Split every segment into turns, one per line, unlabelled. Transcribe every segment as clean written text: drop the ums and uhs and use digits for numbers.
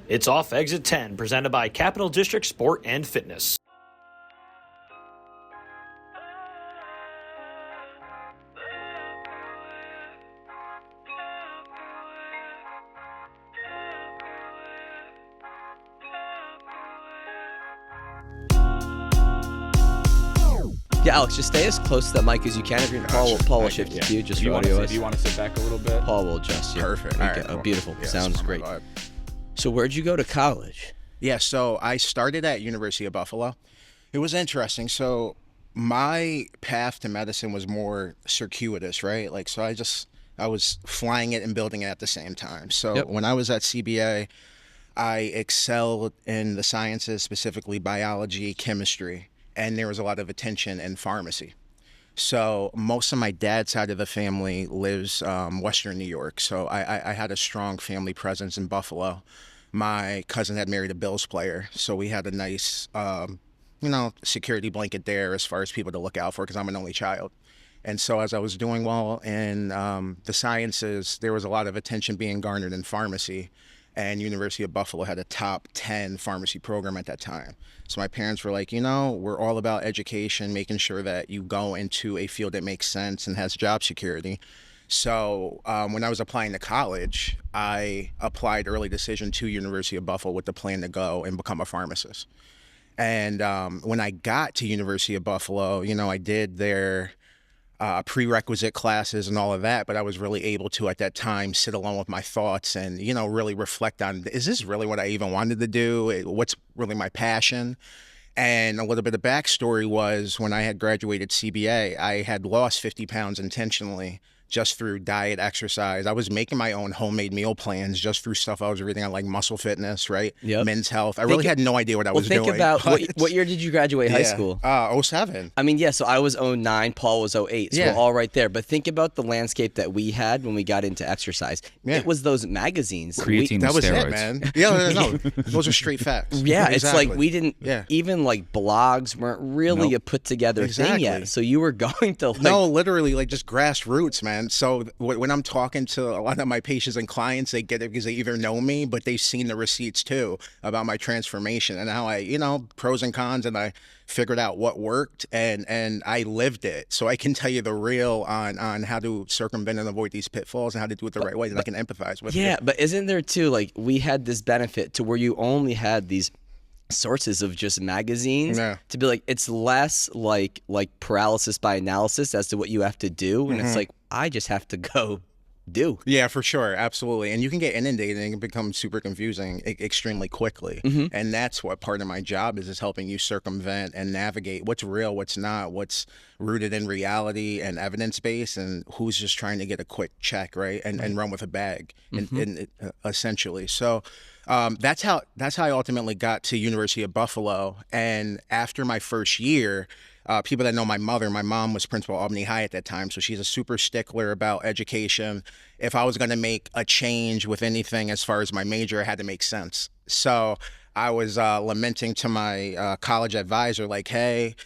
It's off exit 10, presented by Capital District Sport and Fitness.
Yeah, Alex, just stay as close to that mic as you can. If you're Paul will shift it to you just for audio.
Do you want to sit back a little bit?
Paul will adjust you.
Perfect.
Okay.
All right, cool.
Beautiful.
Yeah,
Sounds great. So where'd you go to college?
Yeah, so I started at University of Buffalo. It was interesting. So my path to medicine was more circuitous, right? Like, so I was flying it and building it at the same time. So when I was at CBA, I excelled in the sciences, specifically biology, chemistry, and there was a lot of attention in pharmacy. So most of my dad's side of the family lives Western New York. So I had a strong family presence in Buffalo. My cousin had married a Bills player, so we had a nice, security blanket there as far as people to look out for, because I'm an only child. And so as I was doing well in the sciences, there was a lot of attention being garnered in pharmacy. And University of Buffalo had a top 10 pharmacy program at that time. So my parents were like, we're all about education, making sure that you go into a field that makes sense and has job security. So when I was applying to college, I applied early decision to University of Buffalo with the plan to go and become a pharmacist. And when I got to University of Buffalo, I did their prerequisite classes and all of that, but I was really able to, at that time, sit alone with my thoughts and, really reflect on, is this really what I even wanted to do? What's really my passion? And a little bit of backstory was, when I had graduated CBA, I had lost 50 pounds intentionally just through diet, exercise. I was making my own homemade meal plans just through stuff I was reading on, like Muscle Fitness, right?
Yep.
Men's Health. I really had no idea what I was doing.
Think about what year did you graduate high school?
07.
I mean, so I was 09, Paul was 08, so we're all right there. But think about the landscape that we had when we got into exercise. It was those magazines.
Creatine
that was
steroids.
it, man. Yeah, no, those are straight facts.
Yeah,
exactly.
It's like we didn't, even like blogs weren't really a put together thing yet. So you were going to
No, literally, like just grassroots, man. So when I'm talking to a lot of my patients and clients, they get it because they either know me, but they've seen the receipts too about my transformation and how I, pros and cons, and I figured out what worked and I lived it. So I can tell you the real on how to circumvent and avoid these pitfalls and how to do it the right way, and I can empathize with you.
Yeah, but isn't there too, like, we had this benefit to where you only had these sources of just magazines to be like, it's less like paralysis by analysis as to what you have to do, and it's like, I just have to go do.
Yeah, for sure. Absolutely. And you can get inundated and it can become super confusing extremely quickly. And that's what part of my job is helping you circumvent and navigate what's real, what's not, what's rooted in reality and evidence-based, and who's just trying to get a quick check, right? And run with a bag, essentially. So that's how I ultimately got to University of Buffalo. And after my first year, people that know my mom was principal at Albany High at that time, so she's a super stickler about education. If I was going to make a change with anything as far as my major, it had to make sense. So I was lamenting to my college advisor, like, hey,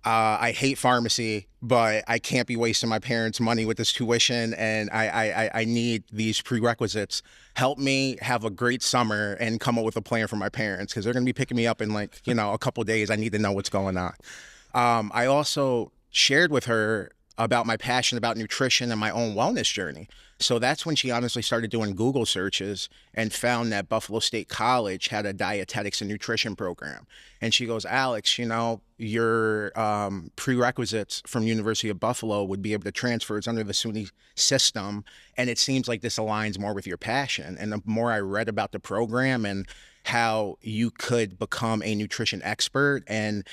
I hate pharmacy, but I can't be wasting my parents' money with this tuition, and I need these prerequisites. Help me have a great summer and come up with a plan for my parents, because they're going to be picking me up in a couple of days. I need to know what's going on. I also shared with her about my passion about nutrition and my own wellness journey. So that's when she honestly started doing Google searches and found that Buffalo State College had a dietetics and nutrition program. And she goes, Alex, your prerequisites from University of Buffalo would be able to transfer. It's under the SUNY system. And it seems like this aligns more with your passion. And the more I read about the program and how you could become a nutrition expert and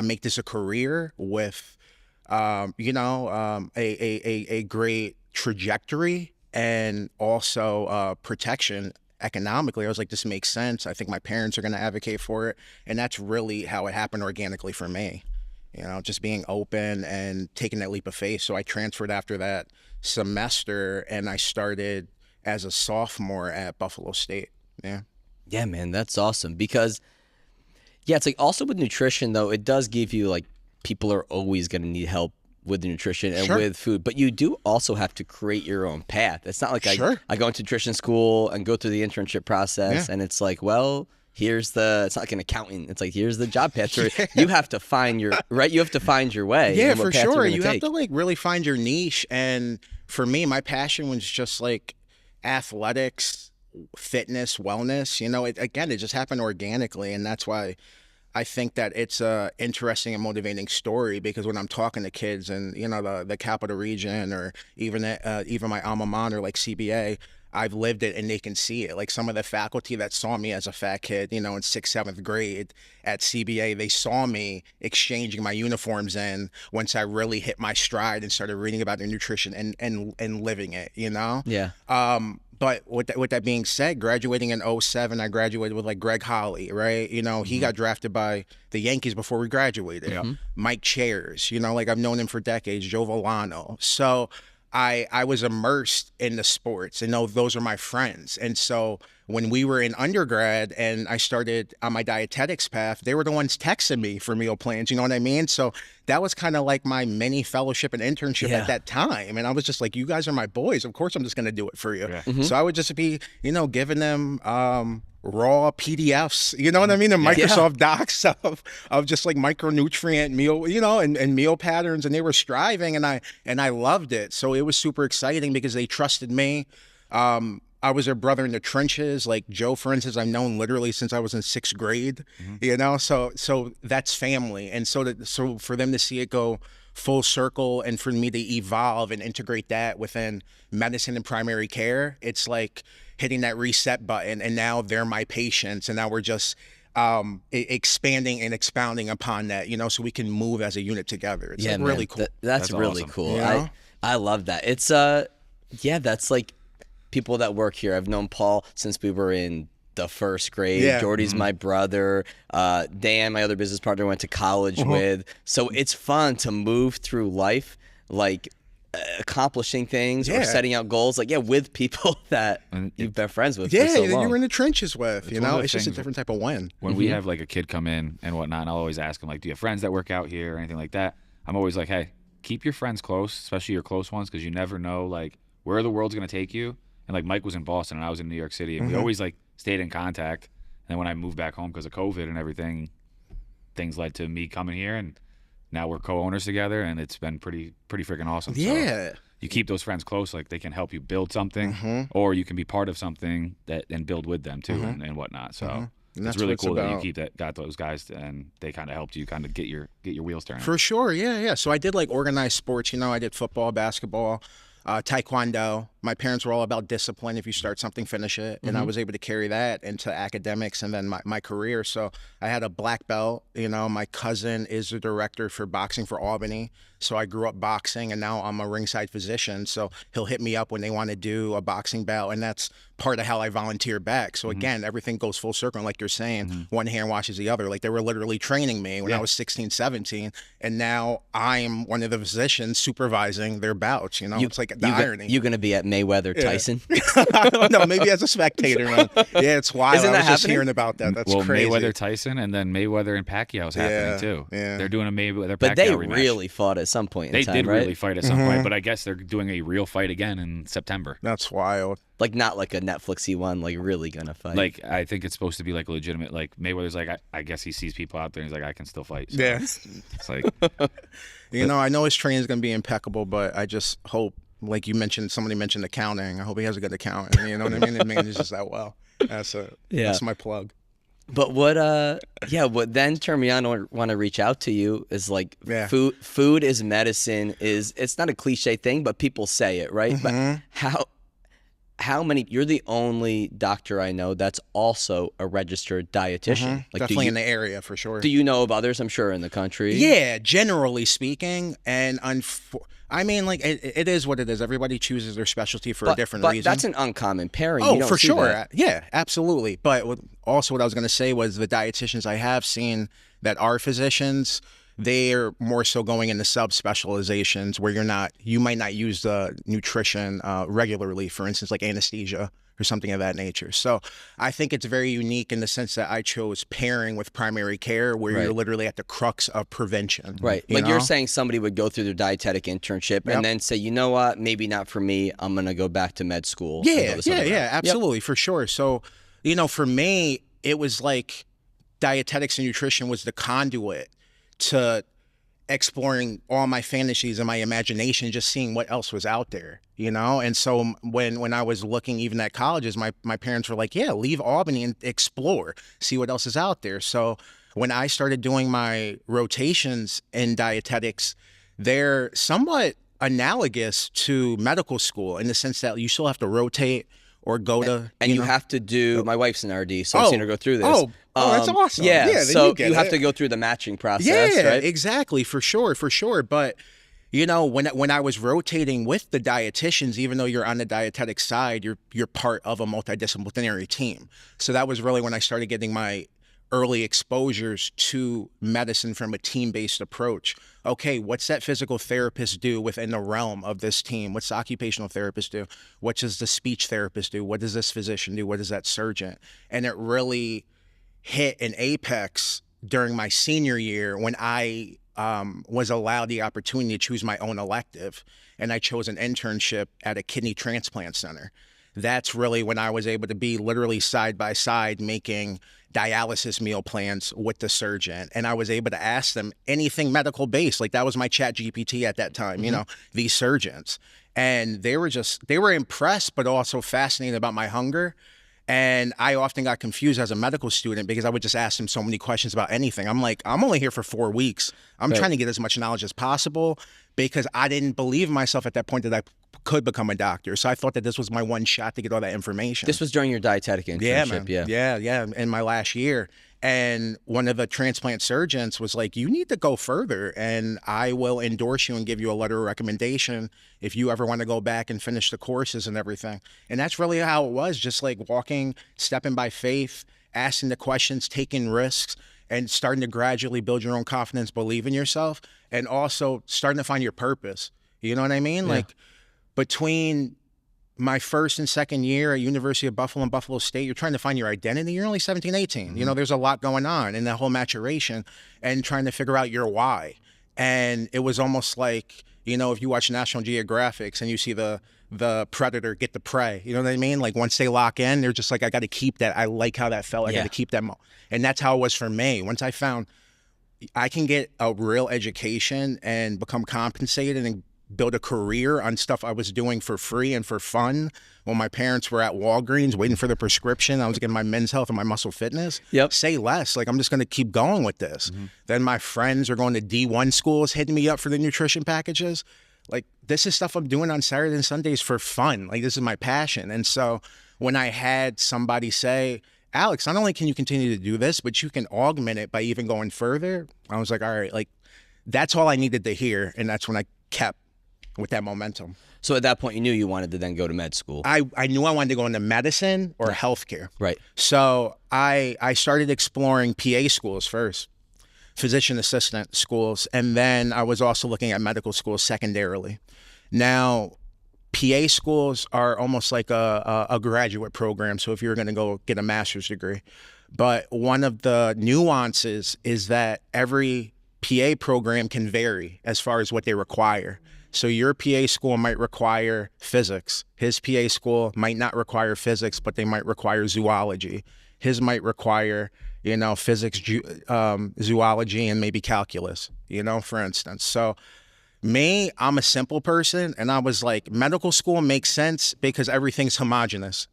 make this a career with, a great trajectory and also protection economically, I was like, this makes sense. I think my parents are going to advocate for it. And that's really how it happened organically for me, just being open and taking that leap of faith. So I transferred after that semester and I started as a sophomore at Buffalo State. Yeah.
Yeah, man, that's awesome because it's like also with nutrition though, it does give you like people are always going to need help with the nutrition and with food, but you do also have to create your own path. It's not like I go into nutrition school and go through the internship process and it's like, well, it's not like an accountant. It's like, here's the job path. You have to find your, you have to find your way.
Yeah, for sure. You have to like really find your niche. And for me, my passion was just like athletics, fitness, wellness. You know, it just happened organically. And that's why I think that it's a interesting and motivating story, because when I'm talking to kids and, you know, the capital region or even my alma mater, like CBA, I've lived it and they can see it. Like some of the faculty that saw me as a fat kid, you know, in 6th, 7th grade at CBA, they saw me exchanging my uniforms in once I really hit my stride and started reading about their nutrition and living it, you know?
Yeah.
But with that being said, graduating in 07, I graduated with like Greg Holly, right? You know, he got drafted by the Yankees before we graduated. Mike Chairs, you know, like I've known him for decades, Joe Volano. So I was immersed in the sports, and those are my friends. And so when we were in undergrad and I started on my dietetics path, they were the ones texting me for meal plans, you know what I mean? So that was kind of like my mini fellowship and internship at that time. And I was just like, you guys are my boys. Of course I'm just going to do it for you. So I would just be, you know, giving them raw PDFs, you know what I mean? And Microsoft Docs of just like micronutrient meal, you know, and meal patterns. And they were striving, and I loved it. So it was super exciting because they trusted me. I was their brother in the trenches. Like Joe, for instance, I've known literally since I was in 6th grade, you know, so that's family. And so for them to see it go full circle and for me to evolve and integrate that within medicine and primary care, it's like hitting that reset button, and now they're my patients, and now we're just expanding and expounding upon that, you know, so we can move as a unit together. It's like really cool.
That's really
awesome.
cool.
You know?
I love that. It's that's like people that work here. I've known Paul since we were in the 1st grade. Jordy's my brother. Dan, my other business partner, went to college with. So it's fun to move through life, like accomplishing things or setting out goals, like with people that you've been friends with for so long.
You were in the trenches with, you know, it's just a different type of win.
When we have like a kid come in and whatnot, and I'll always ask them like, do you have friends that work out here or anything like that? I'm always like, hey, keep your friends close, especially your close ones, because you never know like where the world's going to take you. And like Mike was in Boston and I was in New York City, and we always like stayed in contact. And then when I moved back home because of COVID and everything, things led to me coming here, and now we're co-owners together, and it's been pretty freaking awesome.
Yeah.
So you keep those friends close, like they can help you build something, or you can be part of something that and build with them too, and whatnot. So it's really cool that you got those guys, and they kind of helped you kind of get your wheels turning.
For sure, yeah. So I did like organized sports, you know, I did football, basketball, taekwondo. My parents were all about discipline. If you start something, finish it. And I was able to carry that into academics and then my career. So I had a black belt. You know, my cousin is the director for boxing for Albany. So I grew up boxing, and now I'm a ringside physician. So he'll hit me up when they want to do a boxing bout. And that's part of how I volunteer back. So again, everything goes full circle. And like you're saying, one hand washes the other. Like they were literally training me when I was 16, 17. And now I'm one of the physicians supervising their bouts. You know, it's like the irony.
You're going to be at Mayweather Tyson?
I don't know. Maybe as a spectator, man. Yeah, it's wild.
Isn't that
I was just
happening?
hearing about that. That's crazy.
Mayweather Tyson, and then Mayweather and Pacquiao's happening too.
Yeah.
They're doing a Mayweather Pacquiao
But they
rematch.
really fought at some point in time,
They did
right?
really fight at some point, but I guess they're doing a real fight again in September.
That's wild.
Like not like a Netflixy one, like really gonna fight.
Like I think it's supposed to be like legitimate. Like Mayweather's like, I guess he sees people out there and he's like, I can still fight. So
Yeah.
It's like,
You know, I know his training is going to be impeccable, but I just hope, like you mentioned, somebody mentioned accounting. I hope he has a good accountant. You know what I mean? It manages that well. That's my plug.
But what then turned me on to want to reach out to you is like food is medicine it's not a cliche thing, but people say it, right? But how many, you're the only doctor I know that's also a registered dietitian. Like,
definitely in the area for sure.
Do you know of others, I'm sure, in the country?
Yeah, generally speaking. And I mean, like, it is what it is. Everybody chooses their specialty for a different reason.
But that's an uncommon pairing.
Oh,
you don't
for
see
sure.
that.
Yeah, absolutely. But what I was going to say was the dietitians I have seen that are physicians, they're more so going into subspecializations where you might not use the nutrition regularly, for instance, like anesthesia, or something of that nature. So I think it's very unique in the sense that I chose pairing with primary care, where you're literally at the crux of prevention.
Right.
You
Like
know?
you're saying somebody would go through their dietetic internship and then say, you know what, maybe not for me. I'm going to go back to med school.
Yeah, absolutely, for sure. So, you know, for me, it was like dietetics and nutrition was the conduit to exploring all my fantasies and my imagination, just seeing what else was out there, you know? And so when I was looking even at colleges, my parents were like, yeah, leave Albany and explore, see what else is out there. So when I started doing my rotations in dietetics, they're somewhat analogous to medical school in the sense that you still have to rotate or go to...
And you
know?
have to do... My wife's an RD, so I've seen her go through this.
That's awesome.
Yeah,
then
so
you
have to go through the matching process,
yeah,
right?
exactly, for sure. But, you know, when I was rotating with the dietitians, even though you're on the dietetic side, you're part of a multidisciplinary team. So that was really when I started getting my early exposures to medicine from a team-based approach. Okay, what's that physical therapist do within the realm of this team? What's the occupational therapist do? What does the speech therapist do? What does this physician do? What does that surgeon? And it really hit an apex during my senior year when I was allowed the opportunity to choose my own elective, and I chose an internship at a kidney transplant center. That's really when I was able to be literally side by side making dialysis meal plans with the surgeon. And I was able to ask them anything medical based. Like that was my chat GPT at that time, you know, these surgeons. And they were impressed, but also fascinated about my hunger. And I often got confused as a medical student because I would just ask them so many questions about anything. I'm like, I'm only here for 4 weeks. I'm trying to get as much knowledge as possible because I didn't believe myself at that point that I could become a doctor. So I thought that this was my one shot to get all that information.
This was during your dietetic internship,
Yeah, in my last year. And one of the transplant surgeons was like, you need to go further and I will endorse you and give you a letter of recommendation if you ever want to go back and finish the courses and everything. And that's really how it was, just like walking, stepping by faith, asking the questions, taking risks, and starting to gradually build your own confidence, believe in yourself, and also starting to find your purpose. You know what I mean?
Yeah.
Like between my first and second year at University of Buffalo and Buffalo State, you're trying to find your identity. You're only 17, 18. You know, there's a lot going on in that whole maturation and trying to figure out your why. And it was almost like, you know, if you watch National Geographic and you see the predator get the prey, you know what I mean? Like once they lock in, they're just like, I got to keep that. I like how that felt. I got to keep that. And that's how it was for me. Once I found I can get a real education and become compensated and build a career on stuff I was doing for free and for fun when my parents were at Walgreens waiting for the prescription. I was getting my Men's Health and my Muscle Fitness. Say less. Like, I'm just going to keep going with this. Then my friends are going to D1 schools, hitting me up for the nutrition packages. Like, this is stuff I'm doing on Saturday and Sundays for fun. Like, this is my passion. And so when I had somebody say, Alex, not only can you continue to do this, but you can augment it by even going further, I was like, all right, like, that's all I needed to hear. And that's when I kept with that momentum.
So at that point, you knew you wanted to then go to med school.
I knew I wanted to go into medicine or healthcare.
Right.
So I started exploring PA schools first, physician assistant schools, and then I was also looking at medical schools secondarily. Now, PA schools are almost like a graduate program, so if you're going to go get a master's degree. But one of the nuances is that every PA program can vary as far as what they require. So your PA school might require physics. His PA school might not require physics, but they might require zoology. His might require, you know, physics, zoology, and maybe calculus, you know, for instance. So me, I'm a simple person, and I was like, medical school makes sense because everything's homogenous,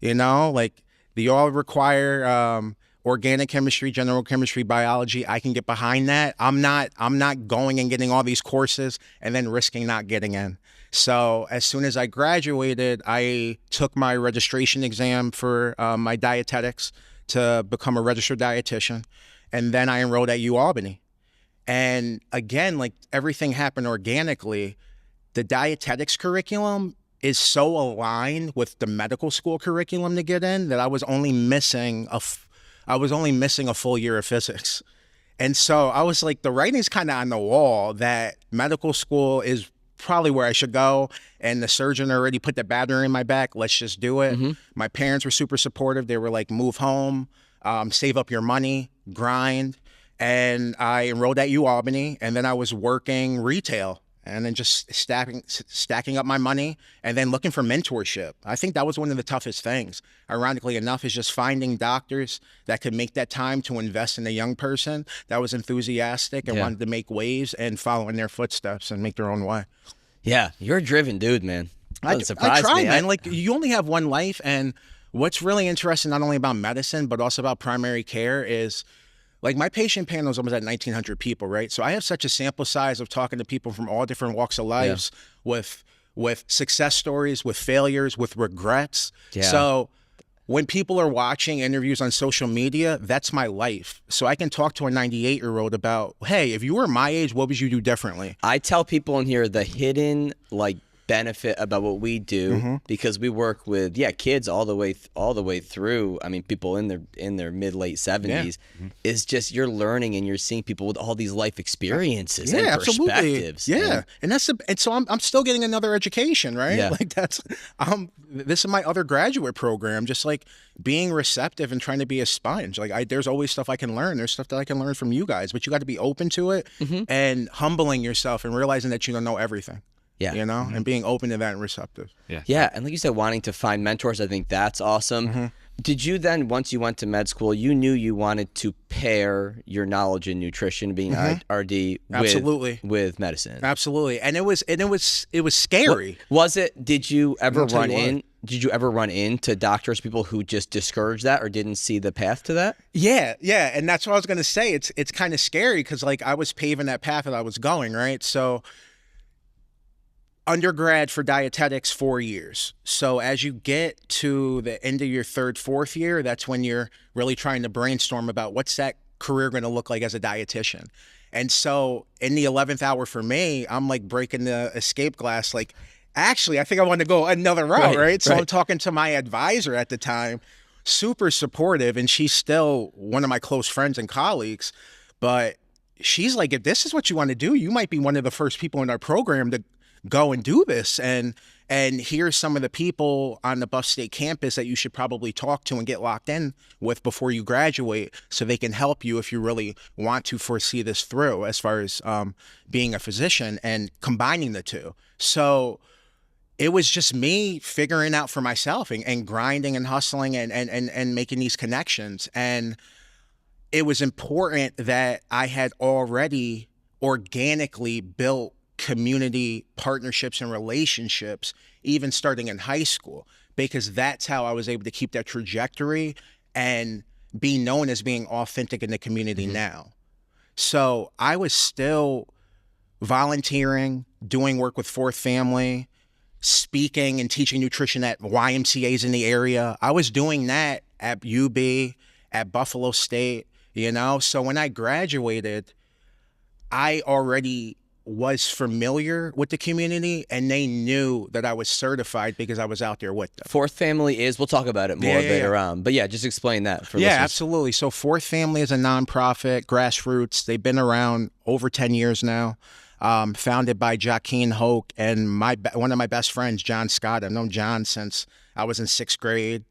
you know, like they all require organic chemistry, general chemistry, biology. I can get behind that. I'm not going and getting all these courses and then risking not getting in. So as soon as I graduated, I took my registration exam for my dietetics to become a registered dietitian. And then I enrolled at UAlbany. And again, like everything happened organically. The dietetics curriculum is so aligned with the medical school curriculum to get in that I was only missing a full year of physics. And so I was like, the writing's kind of on the wall that medical school is probably where I should go. And the surgeon already put the battery in my back. Let's just do it. My parents were super supportive. They were like, move home, save up your money, grind. And I enrolled at UAlbany, and then I was working retail and then just stacking up my money and then looking for mentorship. I think that was one of the toughest things, ironically enough, is just finding doctors that could make that time to invest in a young person that was enthusiastic and wanted to make waves and follow in their footsteps and make their own way.
Yeah, you're a driven dude, man.
I try, man. Like, you only have one life, and what's really interesting, not only about medicine, but also about primary care is, like, my patient panel is almost at 1,900 people, right? So I have such a sample size of talking to people from all different walks of lives with success stories, with failures, with regrets. Yeah. So when people are watching interviews on social media, that's my life. So I can talk to a 98-year-old about, hey, if you were my age, what would you do differently?
I tell people in here the hidden, like, benefit about what we do, because we work with kids all the way through. I mean, people in their mid late 70s is just you're learning and you're seeing people with all these life experiences and perspectives.
Yeah, and so I'm still getting another education, right?
Yeah.
Like, that's this is my other graduate program, just like being receptive and trying to be a sponge. Like, there's always stuff I can learn. There's stuff that I can learn from you guys, but you got to be open to it and humbling yourself and realizing that you don't know everything.
Yeah.
You know, and being open to that and receptive.
Yeah.
Yeah. And like you said, wanting to find mentors, I think that's awesome. Did you then, once you went to med school, you knew you wanted to pair your knowledge in nutrition, being RD, with medicine?
Absolutely. And it was scary.
Was it? Did you ever run into doctors, people who just discouraged that or didn't see the path to that?
Yeah. And that's what I was going to say. It's kind of scary because, like, I was paving that path that I was going, right? So undergrad for dietetics, 4 years. So as you get to the end of your third, fourth year, that's when you're really trying to brainstorm about what's that career going to look like as a dietitian. And so in the 11th hour for me, I'm like breaking the escape glass. Like, actually, I think I want to go another route, right? So I'm talking to my advisor at the time, super supportive, and she's still one of my close friends and colleagues. But she's like, if this is what you want to do, you might be one of the first people in our program to go and do this, and here's some of the people on the Buff State campus that you should probably talk to and get locked in with before you graduate, so they can help you if you really want to foresee this through as far as being a physician and combining the two. So it was just me figuring out for myself and grinding and hustling and making these connections. And it was important that I had already organically built community partnerships and relationships, even starting in high school, because that's how I was able to keep that trajectory and be known as being authentic in the community now. So I was still volunteering, doing work with Fourth Family, speaking and teaching nutrition at YMCAs in the area. I was doing that at UB, at Buffalo State, you know? So when I graduated, I already was familiar with the community, and they knew that I was certified because I was out there with them.
Fourth Family is, we'll talk about it more later on, but just explain that for listeners.
Absolutely. So Fourth Family is a nonprofit, grassroots. They've been around over 10 years now, founded by Joaquin Hoke and one of my best friends, John Scott. I've known John since I was in 6th grade.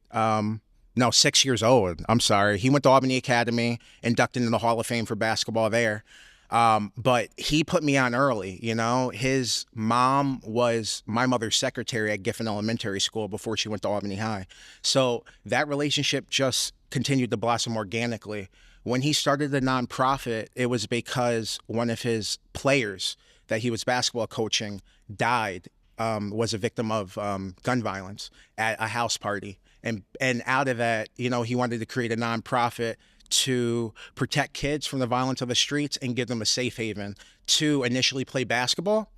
6 years old. I'm sorry. He went to Albany Academy, inducted into the Hall of Fame for basketball there. But he put me on early, you know. His mom was my mother's secretary at Giffen Elementary School before she went to Albany High. So that relationship just continued to blossom organically. When he started the nonprofit, it was because one of his players that he was basketball coaching died, was a victim of gun violence at a house party. And out of that, you know, he wanted to create a nonprofit to protect kids from the violence of the streets and give them a safe haven to initially play basketball.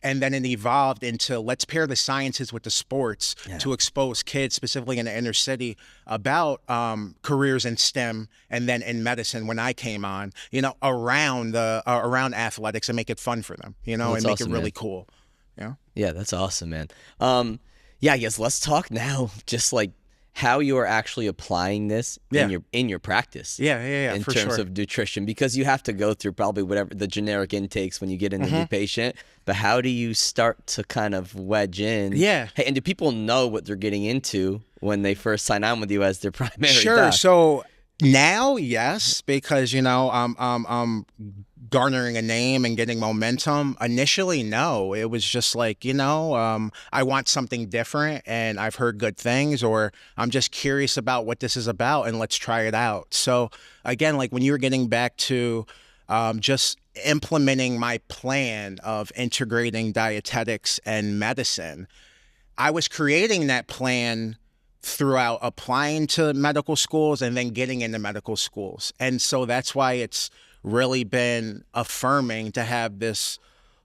And then it evolved into let's pair the sciences with the sports to expose kids, specifically in the inner city, about careers in STEM and then in medicine when I came on, you know, around athletics and make it fun for them, you know, and make it really cool. Yeah.
Yeah, that's awesome, man. I guess let's talk now just like how you are actually applying this in your practice.
Yeah,
in
for
terms
sure.
of nutrition, because you have to go through probably whatever the generic intakes when you get in the new patient. But how do you start to kind of wedge in?
Yeah.
Hey, and do people know what they're getting into when they first sign on with you as their primary
Sure.
doc?
So now, yes, because I'm garnering a name and getting momentum. Initially, no. It was just like, I want something different and I've heard good things, or I'm just curious about what this is about and let's try it out. So again, like when you were getting back to just implementing my plan of integrating dietetics and medicine, I was creating that plan throughout applying to medical schools and then getting into medical schools. And so that's why it's really been affirming to have this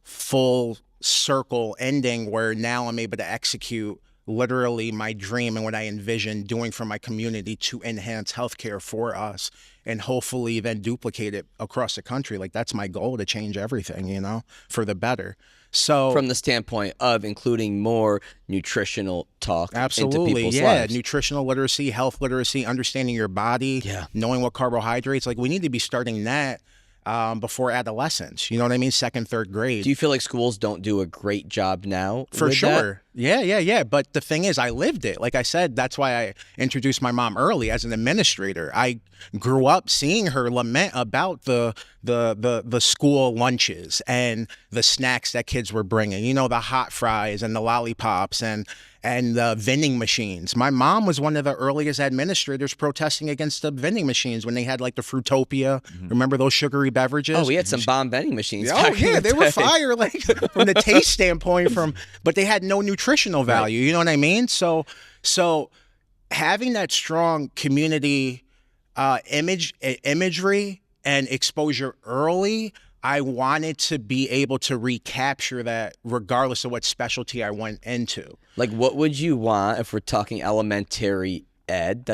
full circle ending where now I'm able to execute literally my dream and what I envision doing for my community to enhance healthcare for us and hopefully then duplicate it across the country. Like that's my goal, to change everything, for the better. So
from the standpoint of including more nutritional talk
absolutely,
into people's
yeah,
lives.
nutritional literacy, health literacy, understanding your body, knowing what carbohydrates, like we need to be starting that before adolescence. You know what I mean? Second, third grade.
Do you feel like schools don't do a great job now?
For
with
sure.
that?
Yeah. But the thing is, I lived it. Like I said, that's why I introduced my mom early as an administrator. I grew up seeing her lament about the school lunches and the snacks that kids were bringing. The hot fries and the lollipops and the vending machines. My mom was one of the earliest administrators protesting against the vending machines when they had like the Fruitopia. Remember those sugary beverages?
Oh, we had some bomb vending machines.
Oh
back in
yeah,
the
they were
day.
fire, like from the taste standpoint. But they had no nutritional value. You know what I mean? So having that strong community imagery and exposure early, I wanted to be able to recapture that regardless of what specialty I went into.
Like, what would you want if we're talking elementary ed?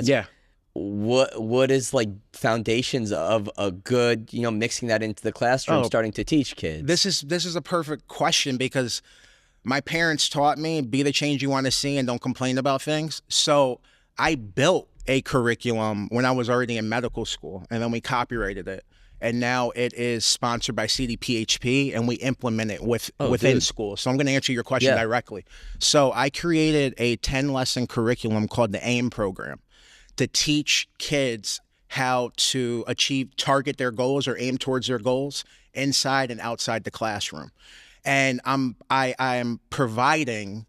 What is like foundations of a good, mixing that into the classroom, starting to teach kids?
This is a perfect question because my parents taught me, be the change you want to see and don't complain about things. So I built a curriculum when I was already in medical school, and then we copyrighted it. And now it is sponsored by CDPHP, and we implement it within school. So I'm going to answer your question directly. So I created a 10-lesson curriculum called the AIM program to teach kids how to target their goals or aim towards their goals inside and outside the classroom. And I am providing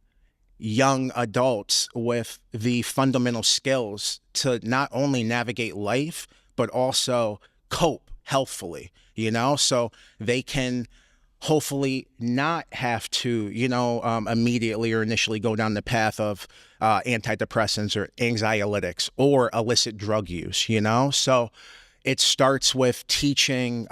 young adults with the fundamental skills to not only navigate life, but also cope healthfully, so they can hopefully not have to, immediately or initially go down the path of antidepressants or anxiolytics or illicit drug use, So it starts with teaching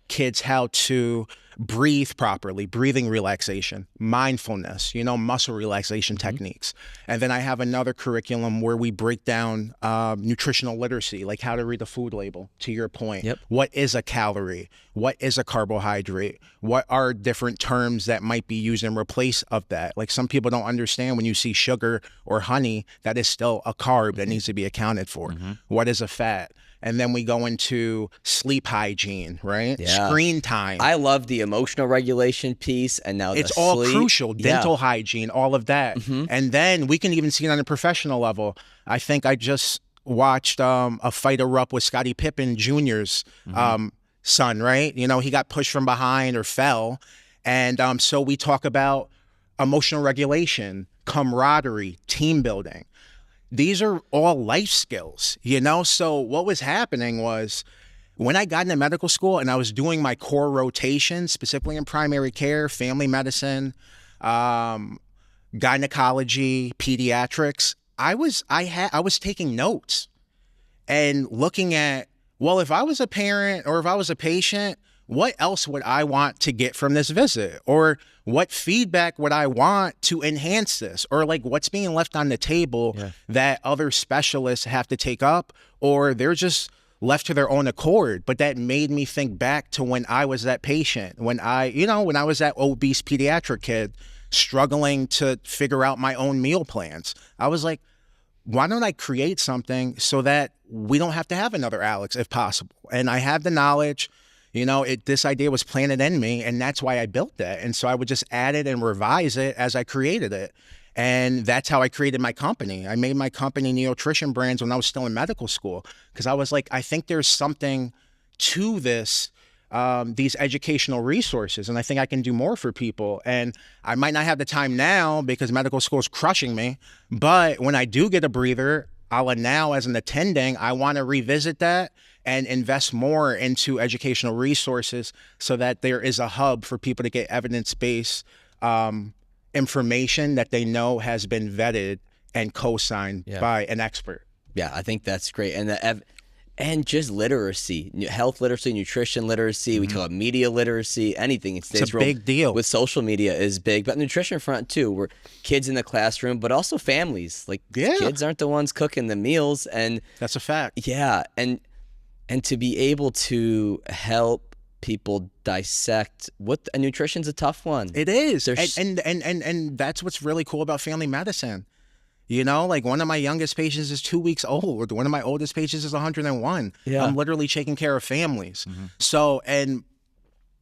kids how to breathe properly, breathing relaxation, mindfulness, muscle relaxation techniques. And then I have another curriculum where we break down nutritional literacy, like how to read the food label, to your point.
Yep.
What is a calorie? What is a carbohydrate? What are different terms that might be used in replace of that? Like some people don't understand when you see sugar or honey, that is still a carb that needs to be accounted for. What is a fat? And then we go into sleep hygiene, right?
Yeah.
Screen time.
I love the emotional regulation piece, and now
It's
the
all
sleep.
crucial. Dental hygiene, all of that. And then we can even see it on a professional level. I think I just watched a fight erupt with Scottie Pippen Jr.'s son, right? He got pushed from behind or fell. And so we talk about emotional regulation, camaraderie, team building. These are all life skills, So what was happening was when I got into medical school and I was doing my core rotation, specifically in primary care, family medicine, gynecology, pediatrics, I was taking notes and looking at, well, if I was a parent or if I was a patient, what else would I want to get from this visit? Or what feedback would I want to enhance this? Or like what's being left on the table that other specialists have to take up, or they're just left to their own accord. But that made me think back to when I was that patient, when I was that obese pediatric kid struggling to figure out my own meal plans. I was like, why don't I create something so that we don't have to have another Alex if possible? And I have the knowledge, this idea was planted in me, and that's why I built that. And so I would just add it and revise it as I created it. And that's how I created my company. I made my company Nutrition Brands when I was still in medical school, because I was like, I think there's something to this, these educational resources, and I think I can do more for people. And I might not have the time now because medical school is crushing me, but when I do get a breather, now as an attending, I want to revisit that and invest more into educational resources so that there is a hub for people to get evidence-based information that they know has been vetted and co-signed by an expert.
Yeah, I think that's great. And just literacy, health literacy, nutrition literacy, we talk about media literacy, anything. It's
a big deal.
With social media is big, but nutrition front too, where kids in the classroom, but also families. Like kids aren't the ones cooking the meals. And
that's a fact.
Yeah, and to be able to help people dissect and nutrition's a tough one.
It is. And that's what's really cool about family medicine. Like one of my youngest patients is 2 weeks old. One of my oldest patients is 101. Yeah. I'm literally taking care of families. So, and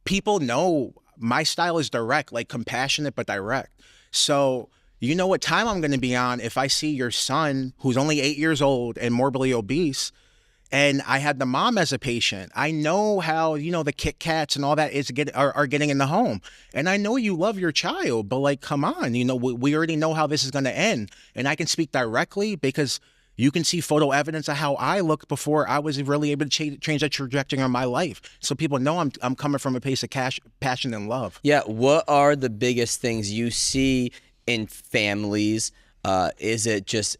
people know my style is direct, like compassionate, but direct. So, you know what time I'm going to be on if I see your son who's only 8 years old and morbidly obese, and I had the mom as a patient. I know how, the Kit Kats and all that are getting in the home. And I know you love your child, but like, come on, we already know how this is going to end. And I can speak directly because you can see photo evidence of how I looked before I was really able to change the trajectory of my life. So people know I'm coming from a place of passion and love.
Yeah. What are the biggest things you see in families? Is it just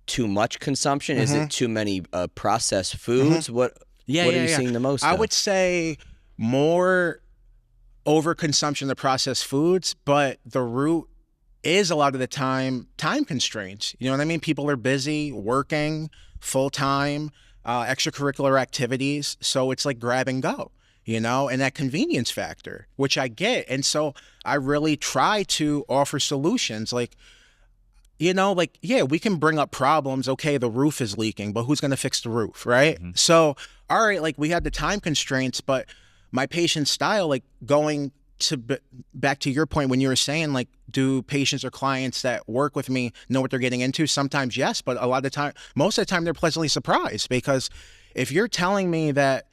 too much consumption? Is it too many processed foods? What are you seeing the most?
I would say more overconsumption of processed foods, but the root is a lot of the time constraints. You know what I mean? People are busy working full time, extracurricular activities. So it's like grab and go, and that convenience factor, which I get. And so I really try to offer solutions we can bring up problems. Okay, the roof is leaking, but who's going to fix the roof, right? So, all right, we had the time constraints, but my patient style, going to back to your point when you were saying, do patients or clients that work with me know what they're getting into? Sometimes yes, but a lot of the time, most of the time, they're pleasantly surprised, because if you're telling me that,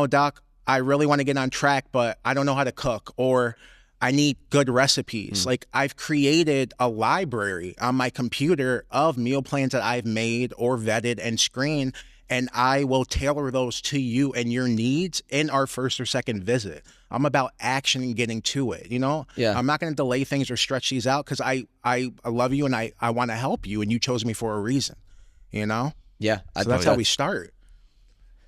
doc, I really want to get on track, but I don't know how to cook, or I need good recipes. I've created a library on my computer of meal plans that I've made or vetted and screened, and I will tailor those to you and your needs in our first or second visit. I'm about action and getting to it, Yeah. I'm not going to delay things or stretch these out because I love you and I want to help you, and you chose me for a reason, Yeah. So that's how we start.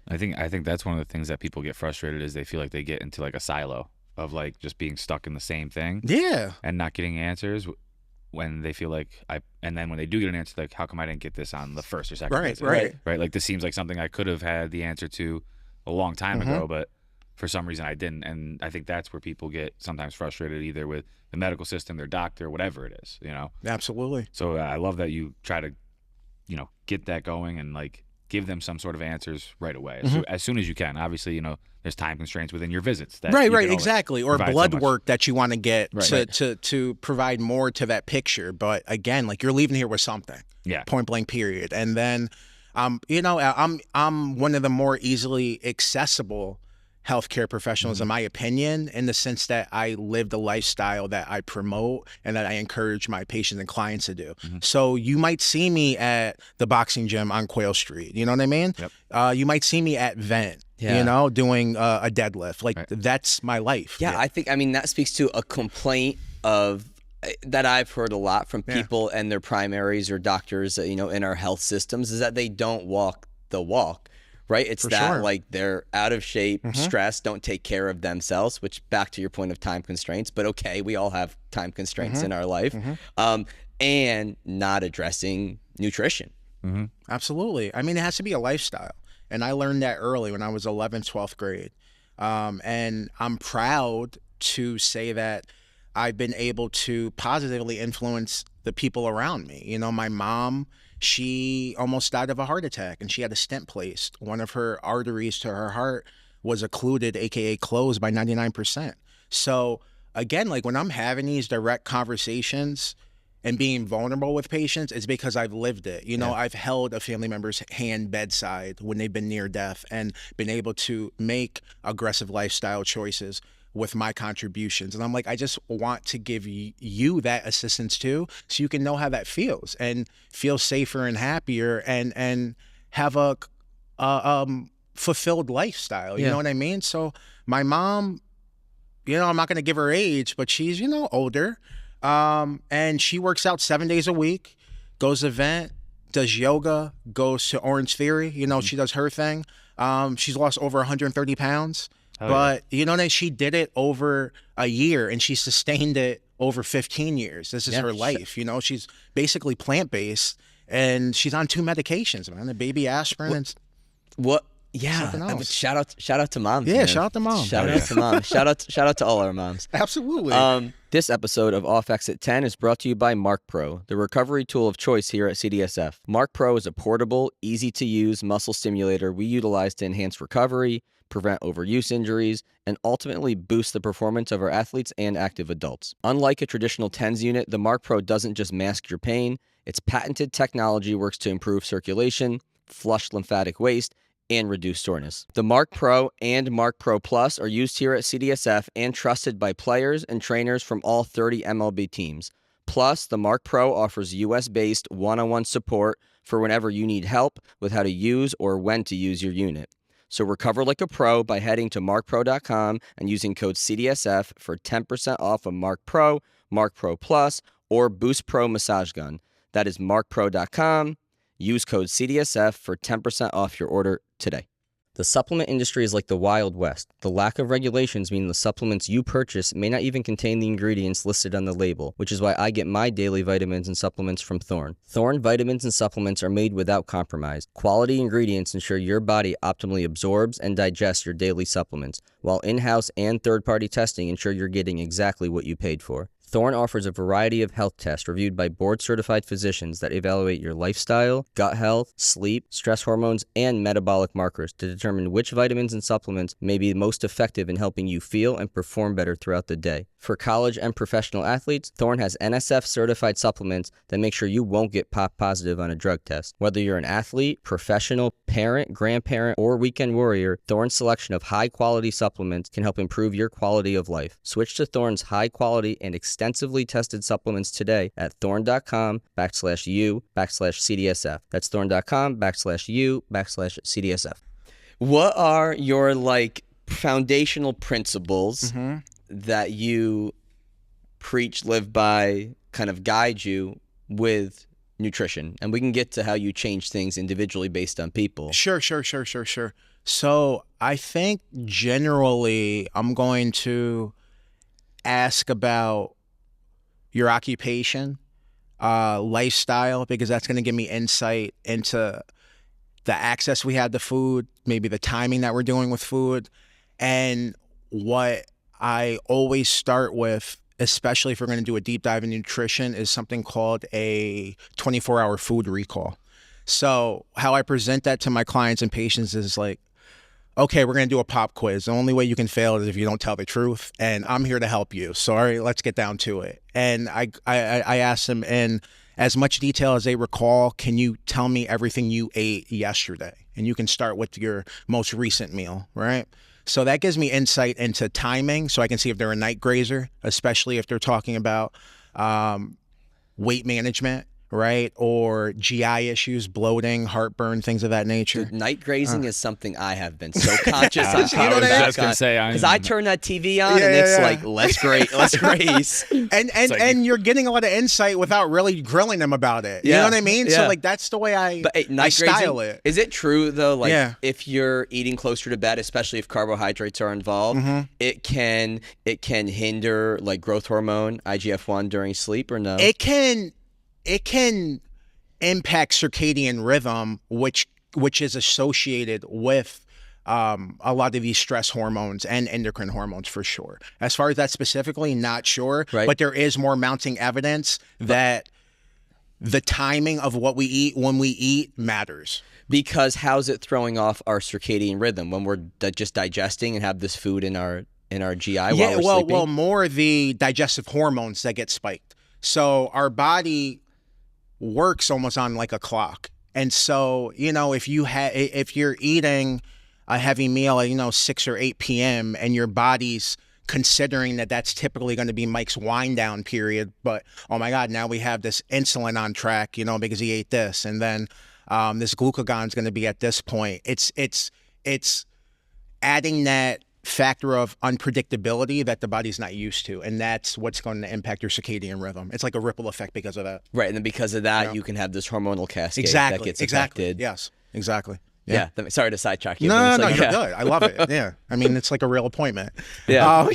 I think that's one of the things that people get frustrated is they feel like they get into a silo of just being stuck in the same thing.
Yeah.
And not getting answers when they feel and then when they do get an answer, how come I didn't get this on the first or second visit? Right. This seems like something I could have had the answer to a long time ago, but for some reason I didn't. And I think that's where people get sometimes frustrated, either with the medical system, their doctor, whatever it is,
Absolutely.
So I love that you try to, get that going and give them some sort of answers right away as soon as you can. Obviously, there's time constraints within your visits. That
right, exactly. Or blood work that you want to get
right.
to provide more to that picture. But again, you're leaving here with something.
Yeah.
Point blank, period. And then, I'm one of the more easily accessible healthcare professionals, in my opinion, in the sense that I live the lifestyle that I promote and that I encourage my patients and clients to do. So you might see me at the boxing gym on Quail Street. You know what I mean?
Yep.
You might see me at Vent, doing a deadlift. That's my life.
Yeah, I think, that speaks to a complaint that I've heard a lot from people and their primaries or doctors, in our health systems, is that they don't walk the walk. Right? It's
For
that
sure.
They're out of shape, stressed, don't take care of themselves, which back to your point of time constraints, but okay, we all have time constraints in our life, and not addressing nutrition.
Absolutely. It has to be a lifestyle. And I learned that early when I was 11th, 12th grade. And I'm proud to say that I've been able to positively influence the people around me. My mom she almost died of a heart attack, and she had a stent placed. One of her arteries to her heart was occluded, aka closed, by 99%. So again, like when I'm having these direct conversations and being vulnerable with patients, it's because I've lived it. You know, I've held a family member's hand bedside when they've been near death and been able to make aggressive lifestyle choices with my contributions. And I'm like, I just want to give you that assistance too, so you can know how that feels and feel safer and happier and have a fulfilled lifestyle. You know what I mean? So my mom, you know, I'm not going to give her age, but she's, you know, older. And she works out 7 days a week, goes to event, does yoga, goes to Orange Theory. You know, she does her thing. She's lost over 130 pounds. But, you know, she did it over a year, and she sustained it over 15 years. This is her life. You know, she's basically plant-based, and she's on 2 medications, man, a baby aspirin and something else.
Shout out to moms.
Yeah,
man.
shout out to moms.
Shout out to moms. Shout out to all our moms.
Absolutely.
This episode of Off Exit 10 is brought to you by Mark Pro, the recovery tool of choice here at CDSF. Mark Pro is a portable, easy-to-use muscle stimulator we utilize to enhance recovery, prevent overuse injuries, and ultimately boost the performance of our athletes and active adults. Unlike a traditional TENS unit, the Mark Pro doesn't just mask your pain. Its patented technology works to improve circulation, flush lymphatic waste, and reduce soreness. The Mark Pro and Mark Pro Plus are used here at CDSF and trusted by players and trainers from all 30 MLB teams. Plus, the Mark Pro offers US-based one-on-one support for whenever you need help with how to use or when to use your unit. So recover like a pro by heading to markpro.com and using code CDSF for 10% off a Mark Pro, Mark Pro Plus, or Boost Pro massage gun. That is markpro.com. Use code CDSF for 10% off your order today. The supplement industry is like the Wild West. The lack of regulations mean the supplements you purchase may not even contain the ingredients listed on the label, which is why I get my daily vitamins and supplements from Thorne. Thorne vitamins and supplements are made without compromise. Quality ingredients ensure your body optimally absorbs and digests your daily supplements, while in-house and third-party testing ensure you're getting exactly what you paid for. Thorne offers a variety of health tests reviewed by board-certified physicians that evaluate your lifestyle, gut health, sleep, stress hormones, and metabolic markers to determine which vitamins and supplements may be most effective in helping you feel and perform better throughout the day. For college and professional athletes, Thorne has NSF-certified supplements that make sure you won't get pop positive on a drug test. Whether you're an athlete, professional, parent, grandparent, or weekend warrior, Thorne's selection of high-quality supplements can help improve your quality of life. Switch to Thorne's high-quality and extensively tested supplements today at thorne.com/u/CDSF. That's thorne.com/u/CDSF. What are your foundational principles that you preach, live by, kind of guide you with nutrition? And we can get to how you change things individually based on people.
Sure. So I think generally I'm going to ask about your occupation, lifestyle, because that's going to give me insight into the access we had to food, maybe the timing that we're doing with food. And what I always start with, especially if we're going to do a deep dive in nutrition, is something called a 24-hour food recall. So how I present that to my clients and patients is like, okay, we're going to do a pop quiz. The only way you can fail is if you don't tell the truth, and I'm here to help you. So, all right, let's get down to it. And I asked them in as much detail as they recall, can you tell me everything you ate yesterday? And you can start with your most recent meal, right? So that gives me insight into timing, so I can see if they're a night grazer, especially if they're talking about weight management, right? Or GI issues, bloating, heartburn, things of that nature.
Dude, night grazing is something I have been so conscious on.
I was just going to say.
Because I turn that TV on and it's like, let's graze.
And you're getting a lot of insight without really grilling them about it. You know what I mean? So that's the way I style it.
Is it true though, if you're eating closer to bed, especially if carbohydrates are involved, it can hinder growth hormone, IGF-1 during sleep, or no?
It can impact circadian rhythm, which is associated with a lot of these stress hormones and endocrine hormones for sure. As far as that specifically, not sure,
right.
But there is more mounting evidence that the timing of what we eat when we eat matters.
Because how's it throwing off our circadian rhythm when we're just digesting and have this food in our GI while we're sleeping?
Well, more the digestive hormones that get spiked. So our body works almost on like a clock. And so, if you're eating a heavy meal at 6 or 8 p.m. and your body's considering that that's typically going to be Mike's wind down period, but oh my God, now we have this insulin on track, because he ate this, and then this glucagon is going to be at this point. It's adding that factor of unpredictability that the body's not used to, and that's what's going to impact your circadian rhythm. It's like a ripple effect because of that.
Right, and then because of that, you can have this hormonal cascade that gets
Exactly.
affected.
Yes, exactly.
Yeah. Sorry to sidetrack you.
No, you're good. I love it. Yeah. I mean, it's like a real appointment.
Yeah.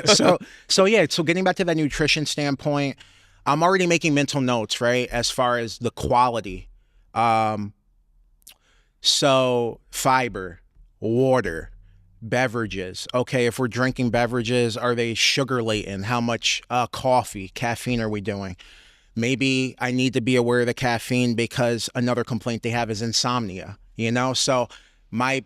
So getting back to that nutrition standpoint, I'm already making mental notes, right, as far as the quality. So fiber, water, beverages. Okay, if we're drinking beverages, are they sugar laden? How much coffee, caffeine are we doing? Maybe I need to be aware of the caffeine because another complaint they have is insomnia. So I'm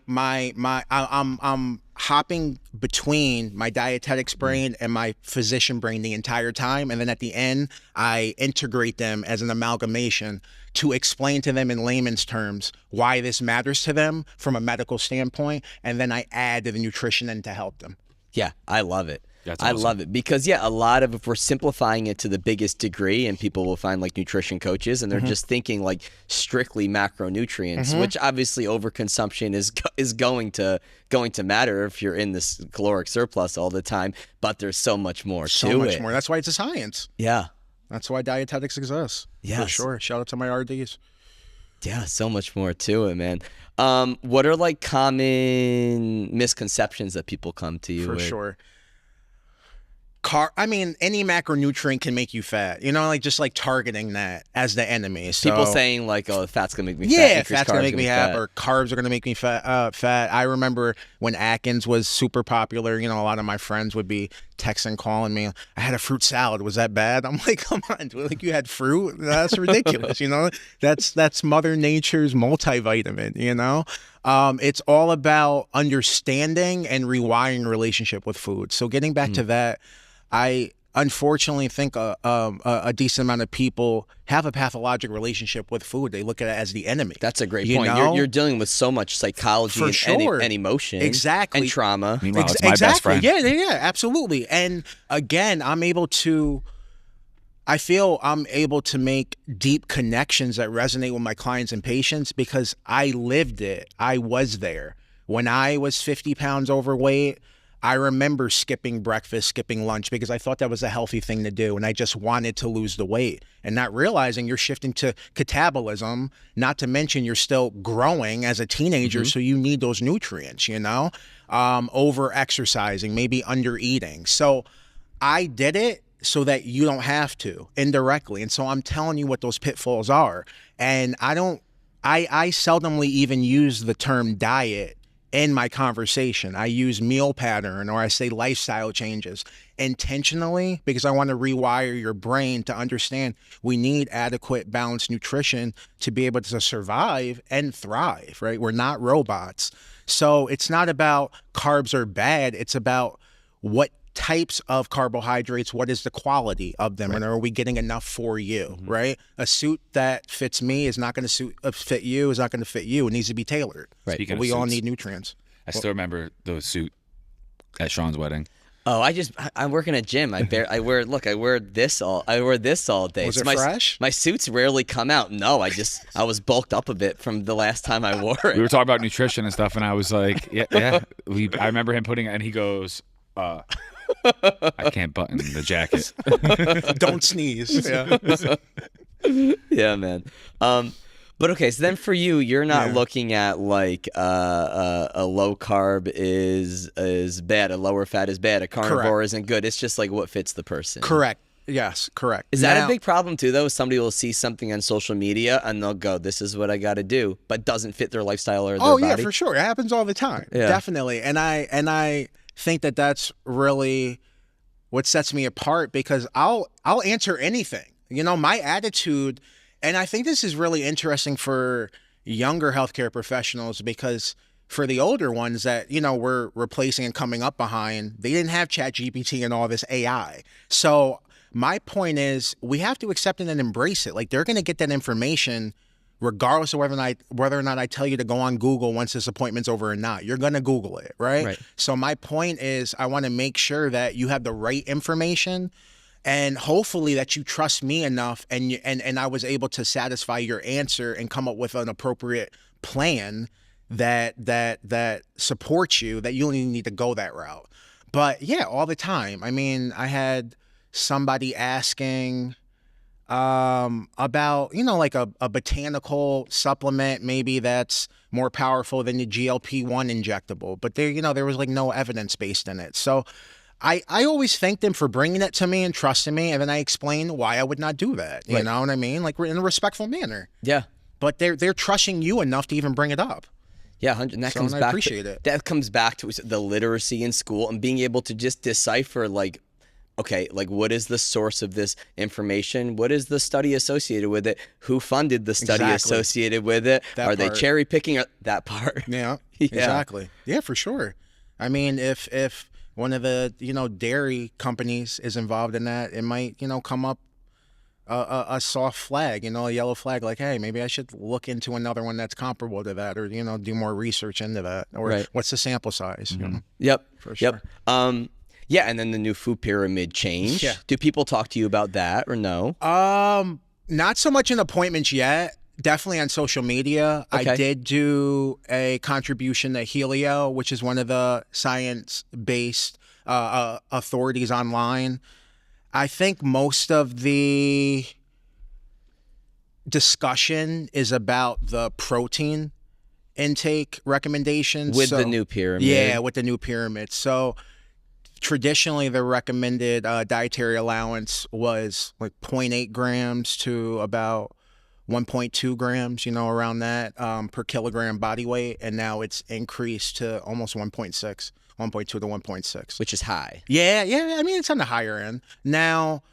hopping between my dietetics brain and my physician brain the entire time, and then at the end I integrate them as an amalgamation to explain to them in layman's terms why this matters to them from a medical standpoint, and then I add the nutrition in to help them.
Yeah, I love it.
That's awesome.
I love it because a lot of, if we're simplifying it to the biggest degree, and people will find like nutrition coaches and they're just thinking like strictly macronutrients, which obviously overconsumption is going to matter if you're in this caloric surplus all the time, but there's so much more to it.
So much more. That's why it's a science.
Yeah.
That's why dietetics exists.
Yes.
For sure. Shout out to my RDs.
Yeah, so much more to it, man. What are like common misconceptions that people come to you with?
For sure. Any macronutrient can make you fat, just like targeting that as the enemy. So,
people saying like, oh, fat's going to make me fat.
Yeah, fat's going to make me fat, or carbs are going to make me fat. I remember when Atkins was super popular, a lot of my friends would be texting, calling me, I had a fruit salad. Was that bad? I'm like, come on, dude. Like, you had fruit? That's ridiculous, That's Mother Nature's multivitamin, It's all about understanding and rewiring relationship with food. So getting back to that, I unfortunately think a decent amount of people have a pathologic relationship with food. They look at it as the enemy.
That's a great point. You're dealing with so much psychology and emotion.
Exactly.
And trauma.
Meanwhile, it's my best friend.
Yeah, absolutely. And again, I feel I'm able to make deep connections that resonate with my clients and patients because I lived it. I was there. When I was 50 pounds overweight, I remember skipping breakfast, skipping lunch, because I thought that was a healthy thing to do. And I just wanted to lose the weight and not realizing you're shifting to catabolism, not to mention you're still growing as a teenager. So you need those nutrients, over exercising, maybe under eating. So I did it so that you don't have to indirectly. And so I'm telling you what those pitfalls are. And I seldomly even use the term diet in my conversation. I use meal pattern, or I say lifestyle changes intentionally because I want to rewire your brain to understand we need adequate balanced nutrition to be able to survive and thrive, right? We're not robots. So it's not about carbs are bad. It's about what types of carbohydrates, what is the quality of them, and are we getting enough for you, right? A suit that fits me is not going to fit you, is not going to fit you. It needs to be tailored.
Right.
Speaking of
we all
suits,
need nutrients.
I still remember the suit at Sean's wedding.
Oh, I work in a gym. I wear this all day.
Was it fresh?
My suits rarely come out. No, I was bulked up a bit from the last time I wore it.
We were talking about nutrition and stuff, and I was like, yeah. I remember him putting it, and he goes, I can't button the jacket.
Don't sneeze.
Yeah, man. But okay, so then for you, you're not looking at like a low carb is bad, a lower fat is bad, a carnivore isn't good. It's just like what fits the person.
Correct. Yes, correct.
Is that a big problem too, though? Somebody will see something on social media and they'll go, "This is what I got to do," but doesn't fit their lifestyle or their body.
Oh yeah, for sure. It happens all the time. Yeah. Definitely. And I think that that's really what sets me apart because I'll answer anything. My attitude And I think this is really interesting for younger healthcare professionals, because for the older ones that, we're replacing and coming up behind, they didn't have ChatGPT and all this AI. So my point is, we have to accept it and embrace it. Like, they're going to get that information regardless of whether or not I tell you to go on Google once this appointment's over or not. You're going to Google it, right? So my point is, I want to make sure that you have the right information, and hopefully that you trust me enough, and I was able to satisfy your answer and come up with an appropriate plan that supports you, that you don't even need to go that route. But yeah, all the time. I mean, I had somebody asking about, like a botanical supplement maybe that's more powerful than the GLP-1 injectable, but there was like no evidence based in it. So I always thank them for bringing it to me and trusting me, and then I explain why I would not do that. You know what I mean? Like, we're in a respectful manner.
Yeah.
But they're trusting you enough to even bring it up.
Yeah, and that comes back. I appreciate it. That comes back to the literacy in school and being able to just decipher, like, okay, like, what is the source of this information? What is the study associated with it? Who funded the study associated with it? Are they cherry picking that part?
Yeah, exactly. Yeah, for sure. I mean, if one of the, dairy companies is involved in that, it might, come up a soft flag, a yellow flag, like, hey, maybe I should look into another one that's comparable to that, or, do more research into that, or what's the sample size?
Yep.
For sure.
Yep. Yeah, and then the new food pyramid change. Yeah. Do people talk to you about that or no?
Not so much in appointments yet. Definitely on social media. Okay. I did do a contribution to Helio, which is one of the science-based authorities online. I think most of the discussion is about the protein intake recommendations.
With the new pyramid.
Yeah, with the new pyramid. So traditionally, the recommended dietary allowance was like 0.8 grams to about 1.2 grams, around that per kilogram body weight. And now it's increased to almost 1.6. 1.2 to 1.6.
Which is high.
Yeah. I mean, it's on the higher end. Now,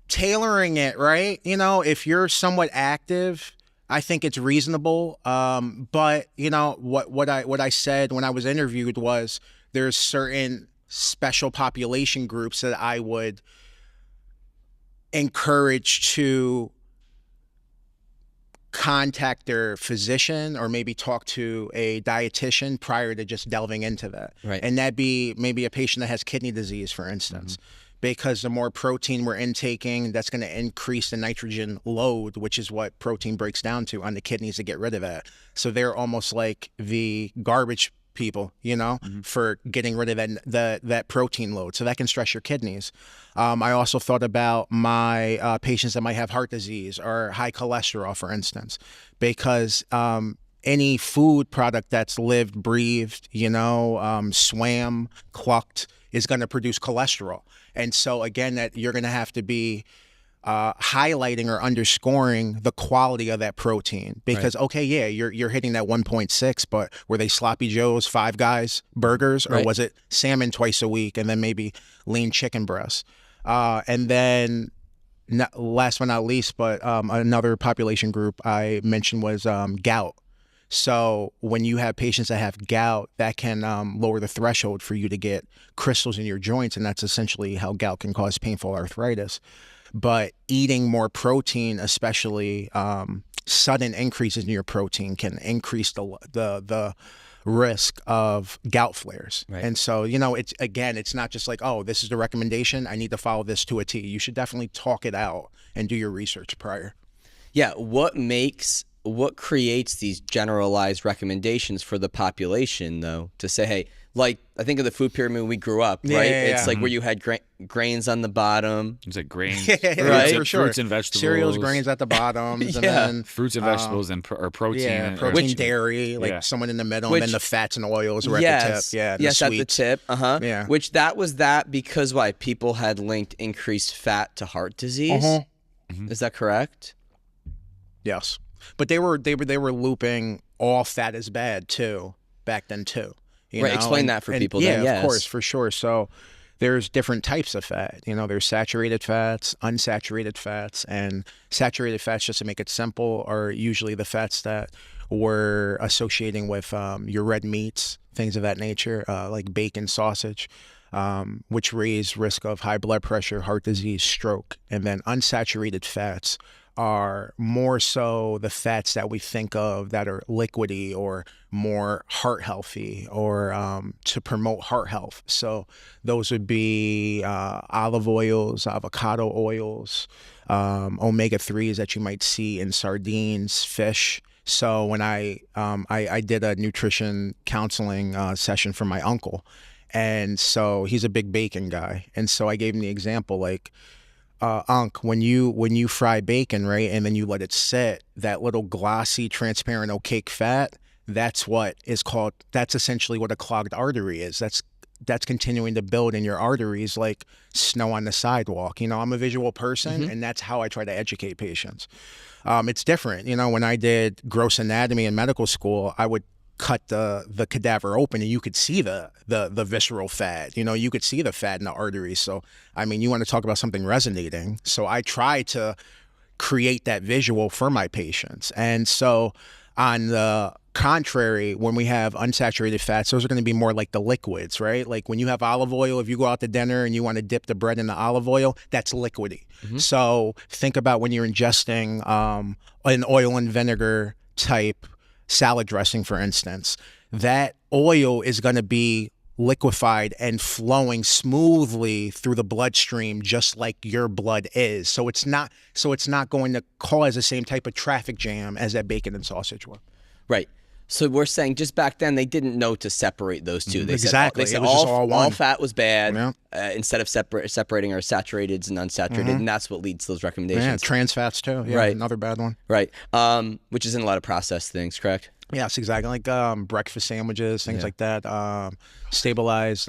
tailoring it, right? If you're somewhat active, I think it's reasonable. But, what I said when I was interviewed was there's certain special population groups that I would encourage to contact their physician or maybe talk to a dietitian prior to just delving into that.
Right.
And that'd be maybe a patient that has kidney disease, for instance, because the more protein we're intaking, that's going to increase the nitrogen load, which is what protein breaks down to on the kidneys to get rid of that. So they're almost like the garbage people, for getting rid of that protein load. So that can stress your kidneys. I also thought about my patients that might have heart disease or high cholesterol, for instance, because any food product that's lived, breathed, swam, clucked is going to produce cholesterol. And so again, that you're going to have to be highlighting or underscoring the quality of that protein, because okay, yeah, you're hitting that 1.6, but were they sloppy joes, Five Guys burgers, or was it salmon twice a week and then maybe lean chicken breasts? And then last but not least, but another population group I mentioned was gout. So when you have patients that have gout, that can lower the threshold for you to get crystals in your joints, and that's essentially how gout can cause painful arthritis. But eating more protein, especially sudden increases in your protein, can increase the risk of gout flares. Right. And so, it's not just like, oh, this is the recommendation, I need to follow this to a T. You should definitely talk it out and do your research prior.
Yeah. What creates these generalized recommendations for the population, though, to say, hey, like, I think of the food pyramid when we grew up, right? It's like where you had grains on the bottom.
It's like grains,
right?
For sure.
Fruits and vegetables.
Cereals, grains at the bottom. And then
fruits and vegetables or protein.
Yeah, protein, dairy, like someone in the middle, and then the fats and oils were at the tip. Yeah,
yes, at the tip.
Yeah.
Which that was because why? People had linked increased fat to heart disease. Is that correct?
Yes. But they were looping all fat is bad too back then too.
Explain that for people.
Yeah,
then. Yes.
Of course, for sure. So there's different types of fat. You know, there's saturated fats, unsaturated fats, and saturated fats, just to make it simple, are usually the fats that we're associating with your red meats, things of that nature, like bacon, sausage, which raise risk of high blood pressure, heart disease, stroke. And then unsaturated fats are more so the fats that we think of that are liquidy or more heart healthy or to promote heart health. So those would be olive oils, avocado oils, omega-3s that you might see in sardines, fish. So when I did a nutrition counseling session for my uncle, and so he's a big bacon guy, and so I gave him the example, like, Unc, when you fry bacon, right, and then you let it sit, that little glossy, transparent, opaque fat, that's essentially what a clogged artery is. That's continuing to build in your arteries like snow on the sidewalk. You know, I'm a visual person, and that's how I try to educate patients. It's different. You know, when I did gross anatomy in medical school, I would cut the cadaver open and you could see the visceral fat. You know, you could see the fat in the arteries. So, I mean, you want to talk about something resonating. So I try to create that visual for my patients. And so on the contrary, when we have unsaturated fats, those are going to be more like the liquids, right? Like when you have olive oil, if you go out to dinner and you want to dip the bread in the olive oil, that's liquidy. So think about when you're ingesting an oil and vinegar type salad dressing, for instance, that oil is going to be liquefied and flowing smoothly through the bloodstream, just like your blood is. So it's not going to cause the same type of traffic jam as that bacon and sausage one.
Right. So we're saying just back then they didn't know to separate those two. They
exactly.
said
it was just all one.
All fat was bad.
Yeah.
Instead of separating our saturated and unsaturated, and that's what leads to those recommendations.
Yeah, trans fats too. Yeah,
right.
Another bad one.
Right. Which is in a lot of processed things, correct?
Yes, exactly. Like breakfast sandwiches, things like that. Stabilized,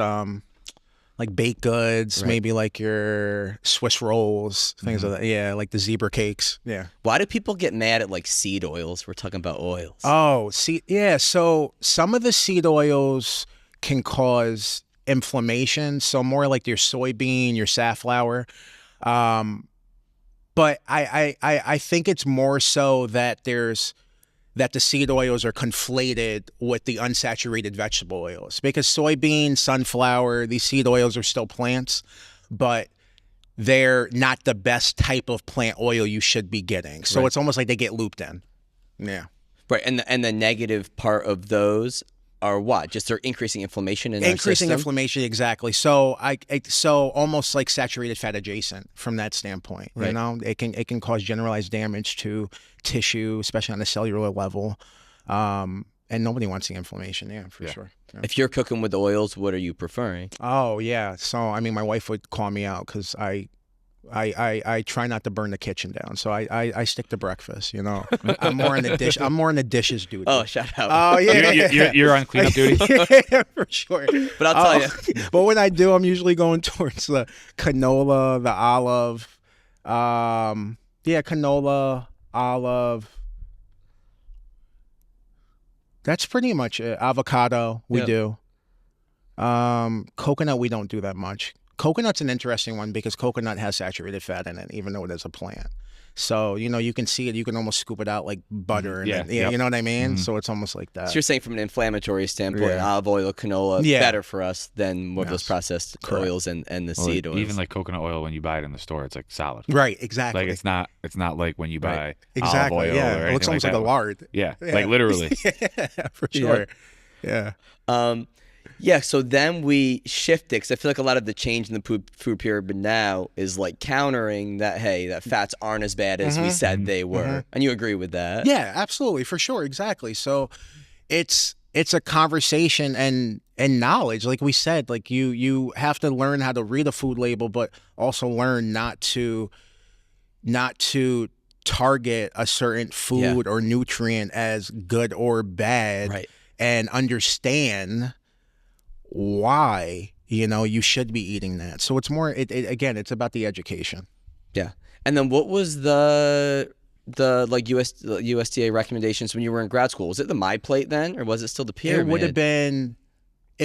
like baked goods, maybe like your Swiss rolls, things like that. Yeah, like the zebra cakes. Yeah.
Why do people get mad at like seed oils? We're talking about oils.
Oh, yeah. So some of the seed oils can cause inflammation. So more like your soybean, your safflower. But I think it's more so that that the seed oils are conflated with the unsaturated vegetable oils, because soybean, sunflower, these seed oils are still plants, but they're not the best type of plant oil you should be getting. So it's almost like they get looped in. Yeah.
Right. And the negative part of those are what? Just they're increasing inflammation in our system?
Inflammation, exactly. So so almost like saturated fat adjacent from that standpoint.
Right.
You know, it can cause generalized damage to tissue, especially on the cellular level. And nobody wants the inflammation. Yeah, for sure. Yeah.
If you're cooking with oils, what are you preferring?
Oh yeah. So I mean, my wife would call me out because I try not to burn the kitchen down, so I stick to breakfast. You know, I'm more in the dishes duty.
Oh, shout out!
Oh yeah,
you're on cleanup duty.
Yeah, for sure.
But I'll tell you.
But when I do, I'm usually going towards the canola, the olive. Canola, olive. That's pretty much it. Avocado, we do. Coconut, we don't do that much. Coconut's an interesting one because coconut has saturated fat in it, even though it is a plant. So, you know, you can see it. You can almost scoop it out like butter. You know what I mean? So it's almost like that.
So you're saying from an inflammatory standpoint, olive oil, canola, better for us than more of those processed oils and the seed oils.
Even like coconut oil, when you buy it in the store, it's like solid.
Right, exactly.
Like it's not like when you buy
olive oil.
Yeah,
it looks almost like a lard.
Yeah, like literally.
Yeah, for sure. Yeah.
So then we shifted, because I feel like a lot of the change in the food pyramid now is like countering that, hey, that fats aren't as bad as we said they were. And you agree with that?
Yeah, absolutely, for sure, exactly. So it's a conversation and knowledge. Like we said, like you have to learn how to read a food label, but also learn not to target a certain food or nutrient as good or bad, and understand why, you know, you should be eating that. So it's more, again, it's about the education.
Yeah. And then what was the like USDA recommendations when you were in grad school? Was it the My Plate then, or was it still the pyramid?
It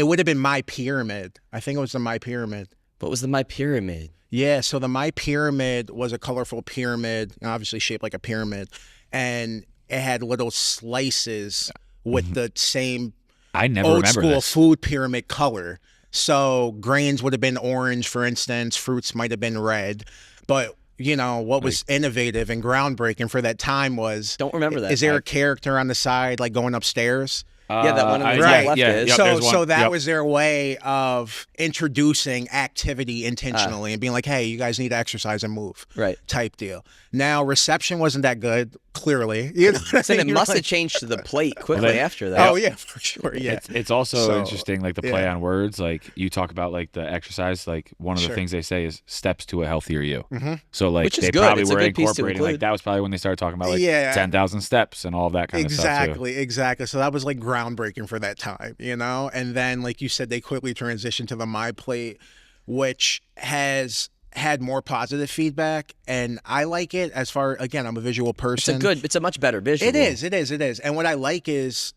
would have been My Pyramid. I think it was the My Pyramid.
What was the My Pyramid?
Yeah, so the My Pyramid was a colorful pyramid, obviously shaped like a pyramid, and it had little slices with the same
I never
old
remember
school
this.
food pyramid color. So grains would have been orange, for instance. Fruits might have been red. But, you know, what was innovative and groundbreaking for that time was...
Don't remember that.
Is there a character on the side, like, going upstairs?
Yeah, that one on the
Right.
left is.
Yep,
So
there's one.
so that
Yep.
was their way of introducing activity intentionally and being like, hey, you guys need to exercise and move.
Right.
Type deal. Now, reception wasn't that good, clearly. You know what I
So
mean?
it
You're
must
like-
have changed to the plate quickly
then-
after that.
Oh, yeah, for sure. Yeah.
It's also
So,
interesting, like the play
yeah.
on words. Like you talk about like the exercise. Like one of the
Sure.
things they say is steps to a healthier you. So like
Which is
they
good.
probably
It's a
were
good piece to
incorporating like
include.
that was probably when they started talking about like
Yeah.
10,000 steps and all of that kind of stuff too.
Exactly. So that was like groundbreaking for that time, you know? And then, like you said, they quickly transitioned to the My Plate, which has had more positive feedback. And I like it as far, again, I'm a visual person.
It's a much better visual.
It is. And what I like is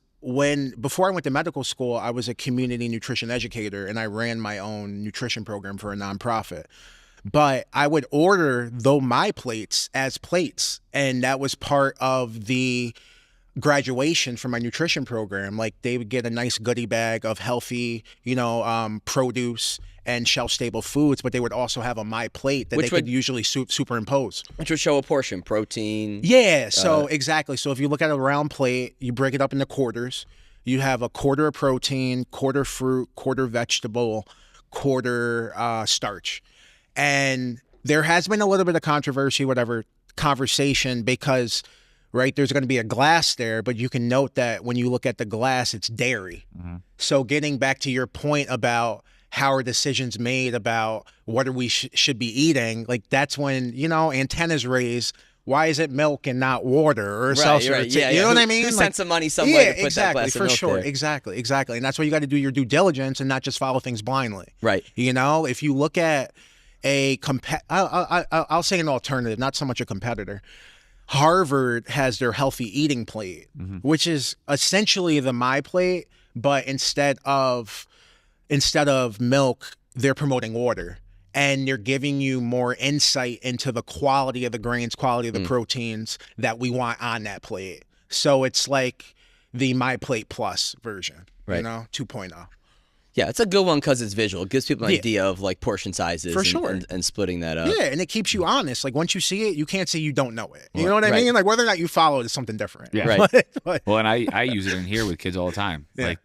before I went to medical school, I was a community nutrition educator and I ran my own nutrition program for a nonprofit. But I would order My Plates as plates. And that was part of the graduation from my nutrition program. Like they would get a nice goodie bag of healthy, produce and shelf-stable foods, but they would also have a My Plate that
Which
they could usually superimpose.
Which would show a portion, protein.
Yeah, so exactly. So if you look at a round plate, you break it up into quarters. You have a quarter of protein, quarter fruit, quarter vegetable, quarter starch. And there has been a little bit of controversy, conversation, because, right, there's going to be a glass there, but you can note that when you look at the glass, it's dairy. So getting back to your point about how are decisions made about what are we should be eating, like that's when, antennas raise. Why is it milk and not water or seltzer?
Right. Yeah,
you know what I mean?
Who
Like,
sent some money somewhere to put that glass
for
of milk
sure.
there?
Exactly. And that's why you got to do your due diligence and not just follow things blindly.
Right.
If you look at I'll say an alternative, not so much a competitor. Harvard has their healthy eating plate, which is essentially the My Plate, but instead of milk, they're promoting water. And they're giving you more insight into the quality of the grains, quality of the proteins that we want on that plate. So it's like the My Plate Plus version,
Right.
2.0.
Yeah, it's a good one because it's visual. It gives people an idea of like portion sizes
For sure.
and splitting that up.
Yeah, and it keeps you honest. Like once you see it, you can't say you don't know it. You know what I mean? Like whether or not you follow it is something different.
Yeah.
Right.
But-
Well, and I use it in here with kids all the time,
Yeah.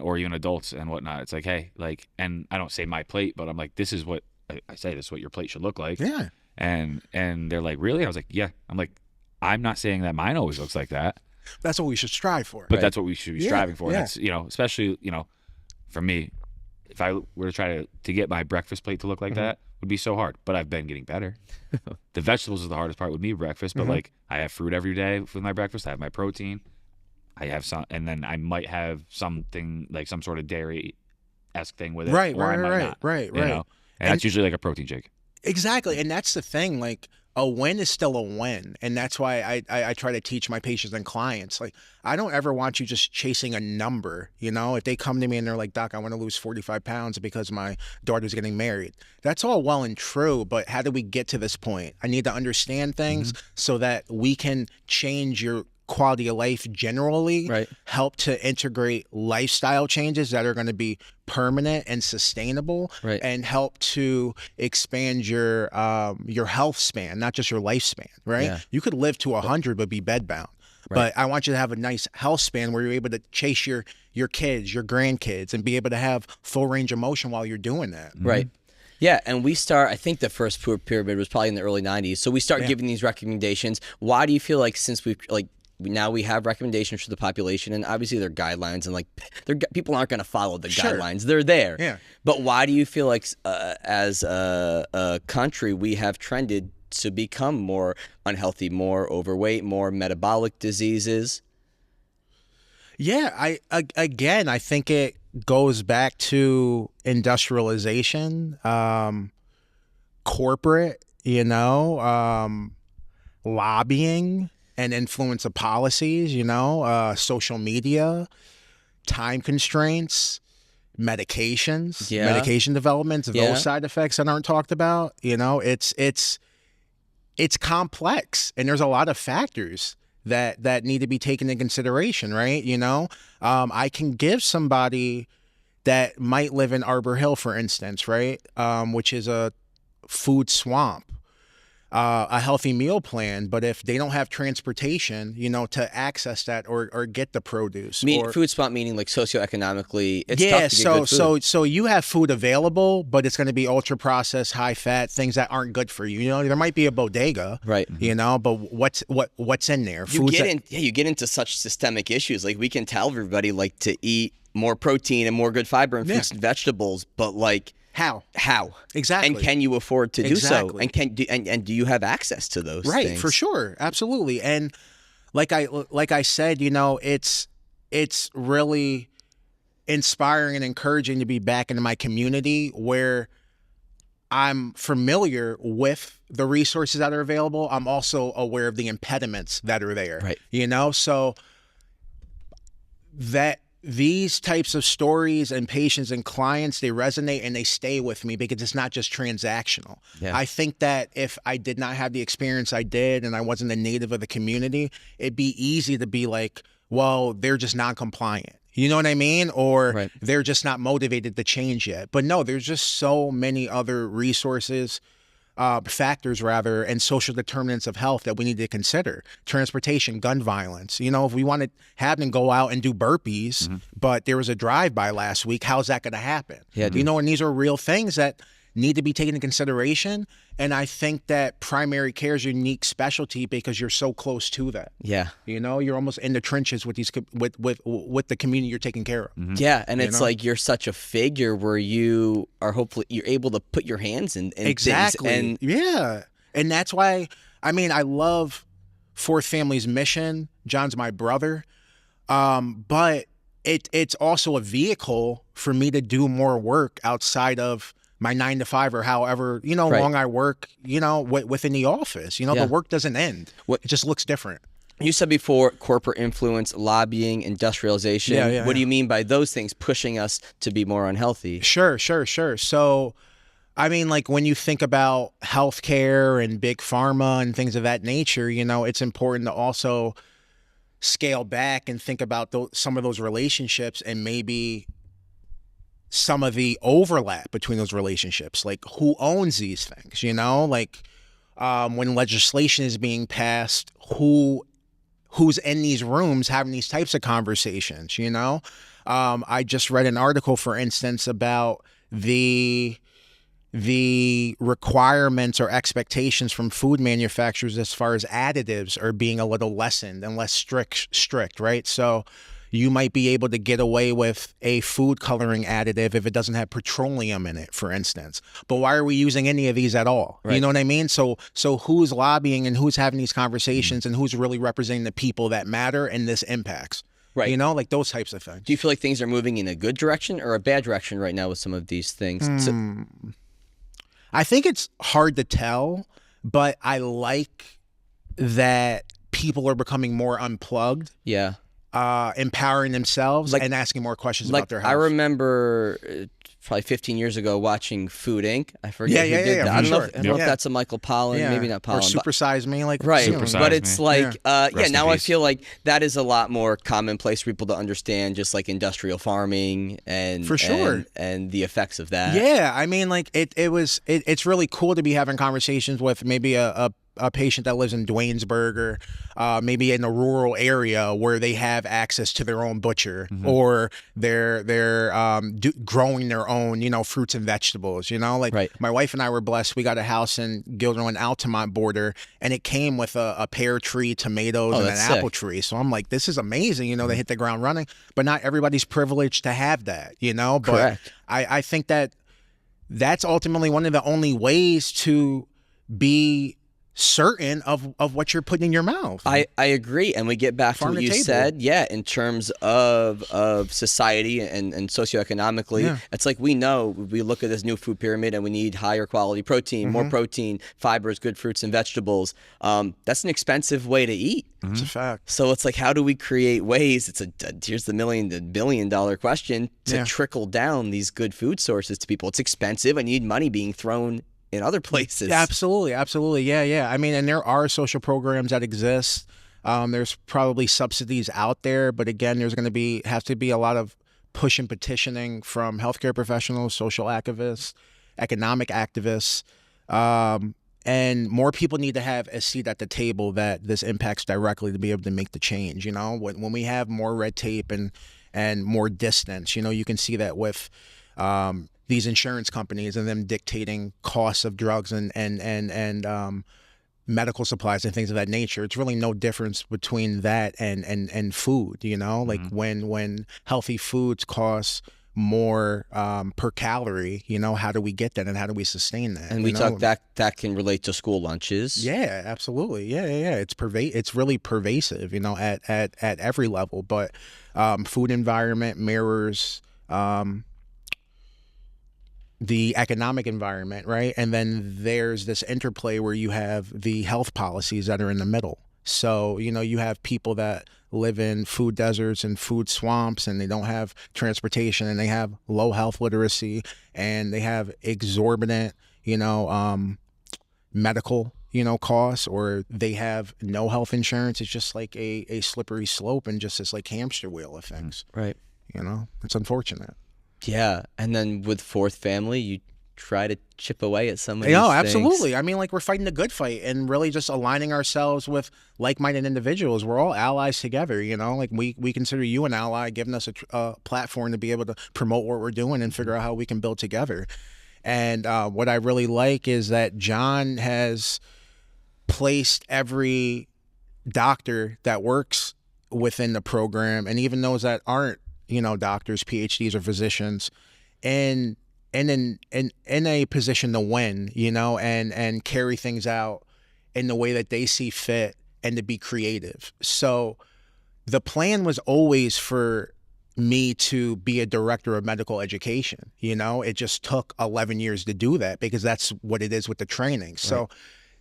or even adults and whatnot. It's like, hey, and I don't say my plate, but I'm like, this is what I say. This is what your plate should look like.
yeah.
And they're like, really? I was like, yeah. I'm like, I'm not saying that mine always looks like that,
That's what we should strive for.
but that's what we should be striving for.
Yeah.
And that's especially for me, if I were to try to get my breakfast plate to look like that, would be so hard. But I've been getting better. The vegetables is the hardest part with me breakfast, but like I have fruit every day with my breakfast. I have my protein. I have some, and then I might have something like some sort of dairy-esque thing with it.
Right,
or I might not,
right.
you know? And that's usually like a protein shake.
Exactly. And that's the thing. Like a win is still a win. And that's why I try to teach my patients and clients. Like I don't ever want you just chasing a number. If they come to me and they're like, Doc, I want to lose 45 pounds because my daughter's getting married. That's all well and true. But how do we get to this point? I need to understand things so that we can change your quality of life generally,
Right.
help to integrate lifestyle changes that are going to be permanent and sustainable,
Right.
and help to expand your health span, not just your lifespan, right?
Yeah.
You could live to 100 but be bedbound. But I want you to have a nice health span where you're able to chase your kids, your grandkids, and be able to have full range of motion while you're doing that.
Right. Yeah, and I think the first pyramid was probably in the early 90s. So we start giving these recommendations. Why do you feel like since now we have recommendations for the population, and obviously they're guidelines, and people aren't going to follow the guidelines. They're there.
Yeah.
But why do you feel like as a country we have trended to become more unhealthy, more overweight, more metabolic diseases?
Yeah, I think it goes back to industrialization, corporate, lobbying and influence of policies, social media, time constraints, medications,
Yeah.
medication developments,
Yeah.
those side effects that aren't talked about. You know, it's complex, and there's a lot of factors that need to be taken into consideration, right? You know, I can give somebody that might live in Arbor Hill, for instance, right, which is a food swamp, a healthy meal plan, but if they don't have transportation, you know, to access that or get the produce,
Food spot meaning like socioeconomically, it's
yeah,
tough to get good food.
so you have food available, but it's going to be ultra processed, high fat, things that aren't good for you. You know, there might be a bodega,
Right.
You know, but what's in there?
You get into such systemic issues. Like, we can tell everybody like to eat more protein and more good fiber and fruits and vegetables, but like how
exactly,
and can you afford to do so,
Exactly.
and do you have access to those
right
things?
for sure, absolutely. And like I said, you know, it's really inspiring and encouraging to be back into my community where I'm familiar with the resources that are available. I'm also aware of the impediments that are there,
Right.
You know, so that these types of stories and patients and clients, they resonate and they stay with me because it's not just transactional.
Yeah.
I think that if I did not have the experience I did and I wasn't a native of the community, it'd be easy to be like, well, they're just non-compliant. You know what I mean? Or
Right.
they're just not motivated to change yet. But no, there's just so many other resources, factors rather, and social determinants of health that we need to consider. Transportation, gun violence. You know, if we want to have them go out and do burpees, but there was a drive-by last week, how's that going to happen?
Yeah,
You know, and these are real things that need to be taken into consideration. And I think that primary care is a unique specialty because you're so close to that.
Yeah.
You know, you're almost in the trenches with these with the community you're taking care of.
Yeah, and it's
know?
like you're such a figure where you are hopefully you're able to put your hands in
Exactly.
things. And
yeah. And that's why, I mean, I love Fourth Family's mission. John's my brother. But it's also a vehicle for me to do more work outside of my 9 to 5 or however, you know,
Right.
long I work, you know, within the office. You know,
Yeah.
the work doesn't end. It just looks different.
you said before, corporate influence, lobbying, industrialization.
Yeah,
what do you mean by those things pushing us to be more unhealthy?
Sure. So, I mean, like when you think about healthcare and big pharma and things of that nature, you know, it's important to also scale back and think about some of those relationships and maybe some of the overlap between those relationships. Like, who owns these things? You know, like when legislation is being passed, who's in these rooms having these types of conversations? You know, I just read an article, for instance, about the requirements or expectations from food manufacturers as far as additives are being a little lessened and less strict, right? So you might be able to get away with a food coloring additive if it doesn't have petroleum in it, for instance. But why are we using any of these at all?
Right.
You know what I mean? So who's lobbying and who's having these conversations and who's really representing the people that matter and this impacts?
Right.
You know, like those types of things.
Do you feel like things are moving in a good direction or a bad direction right now with some of these things?
I think it's hard to tell, but I like that people are becoming more unplugged,
Yeah.
empowering themselves
Like-
and asking more questions
Like,
about their health.
I remember probably 15 years ago watching Food Inc. I forget who
Yeah,
did that.
for
I don't know
sure.
if, I don't know if
Yeah.
that's a Michael Pollan,
Yeah.
maybe not Pollan.
Or
but-
Super Size Me, like
Right,
you know,
Super Size
but
Me.
it's like,
Rest in
now I
peace.
feel like that is a lot more commonplace for people to understand, just like industrial farming and
For sure.
and the effects of that.
Yeah, I mean, like it's really cool to be having conversations with maybe a patient that lives in Dwaynesburg or maybe in a rural area where they have access to their own butcher or they're growing their own, you know, fruits and vegetables. You know, like
Right.
my wife and I were blessed. We got a house in Gilderland, Altamont border, and it came with a pear tree, tomatoes, and an
that's sick.
apple tree. So I'm like, this is amazing. You know, they hit the ground running, but not everybody's privileged to have that. You know, but
Correct.
I think that that's ultimately one of the only ways to be certain of what you're putting in your mouth.
I agree, and we get back
Farm
to what
to
you
table.
said. Yeah, in terms of society and socioeconomically,
Yeah.
it's like we know we look at this new food pyramid and we need higher quality protein, more protein, fibers, good fruits and vegetables. That's an expensive way to eat.
It's a fact.
So it's like, how do we create ways? Here's the $1 billion question to trickle down these good food sources to people. It's expensive. I need money being thrown in other places.
Absolutely. Yeah. I mean, and there are social programs that exist. There's probably subsidies out there, but again, there's going to have to be a lot of push and petitioning from healthcare professionals, social activists, economic activists, and more people need to have a seat at the table that this impacts directly to be able to make the change. You know, when we have more red tape and more distance, you know, you can see that with these insurance companies and them dictating costs of drugs and medical supplies and things of that nature. It's really no difference between that and food, you know, like when healthy foods cost more per calorie, you know, how do we get that and how do we sustain that?
And we talk that can relate to school lunches.
Yeah, absolutely. Yeah. It's really pervasive, you know, at every level, but food environment mirrors the economic environment, right? And then there's this interplay where you have the health policies that are in the middle. So, you know, you have people that live in food deserts and food swamps and they don't have transportation and they have low health literacy and they have exorbitant, you know, medical, you know, costs, or they have no health insurance. It's just like a slippery slope and just this like hamster wheel of things.
Right.
You know, it's unfortunate.
Yeah, and then with fourth family, you try to chip away at some of these
No,
things.
absolutely. I mean, like, we're fighting the good fight and really just aligning ourselves with like-minded individuals. We're all allies together, you know? Like, we consider you an ally, giving us a platform to be able to promote what we're doing and figure out how we can build together. And what I really like is that John has placed every doctor that works within the program, and even those that aren't, you know, doctors, PhDs, or physicians, in a position to win, you know, and carry things out in the way that they see fit and to be creative. So the plan was always for me to be a director of medical education. You know, it just took 11 years to do that because that's what it is with the training. So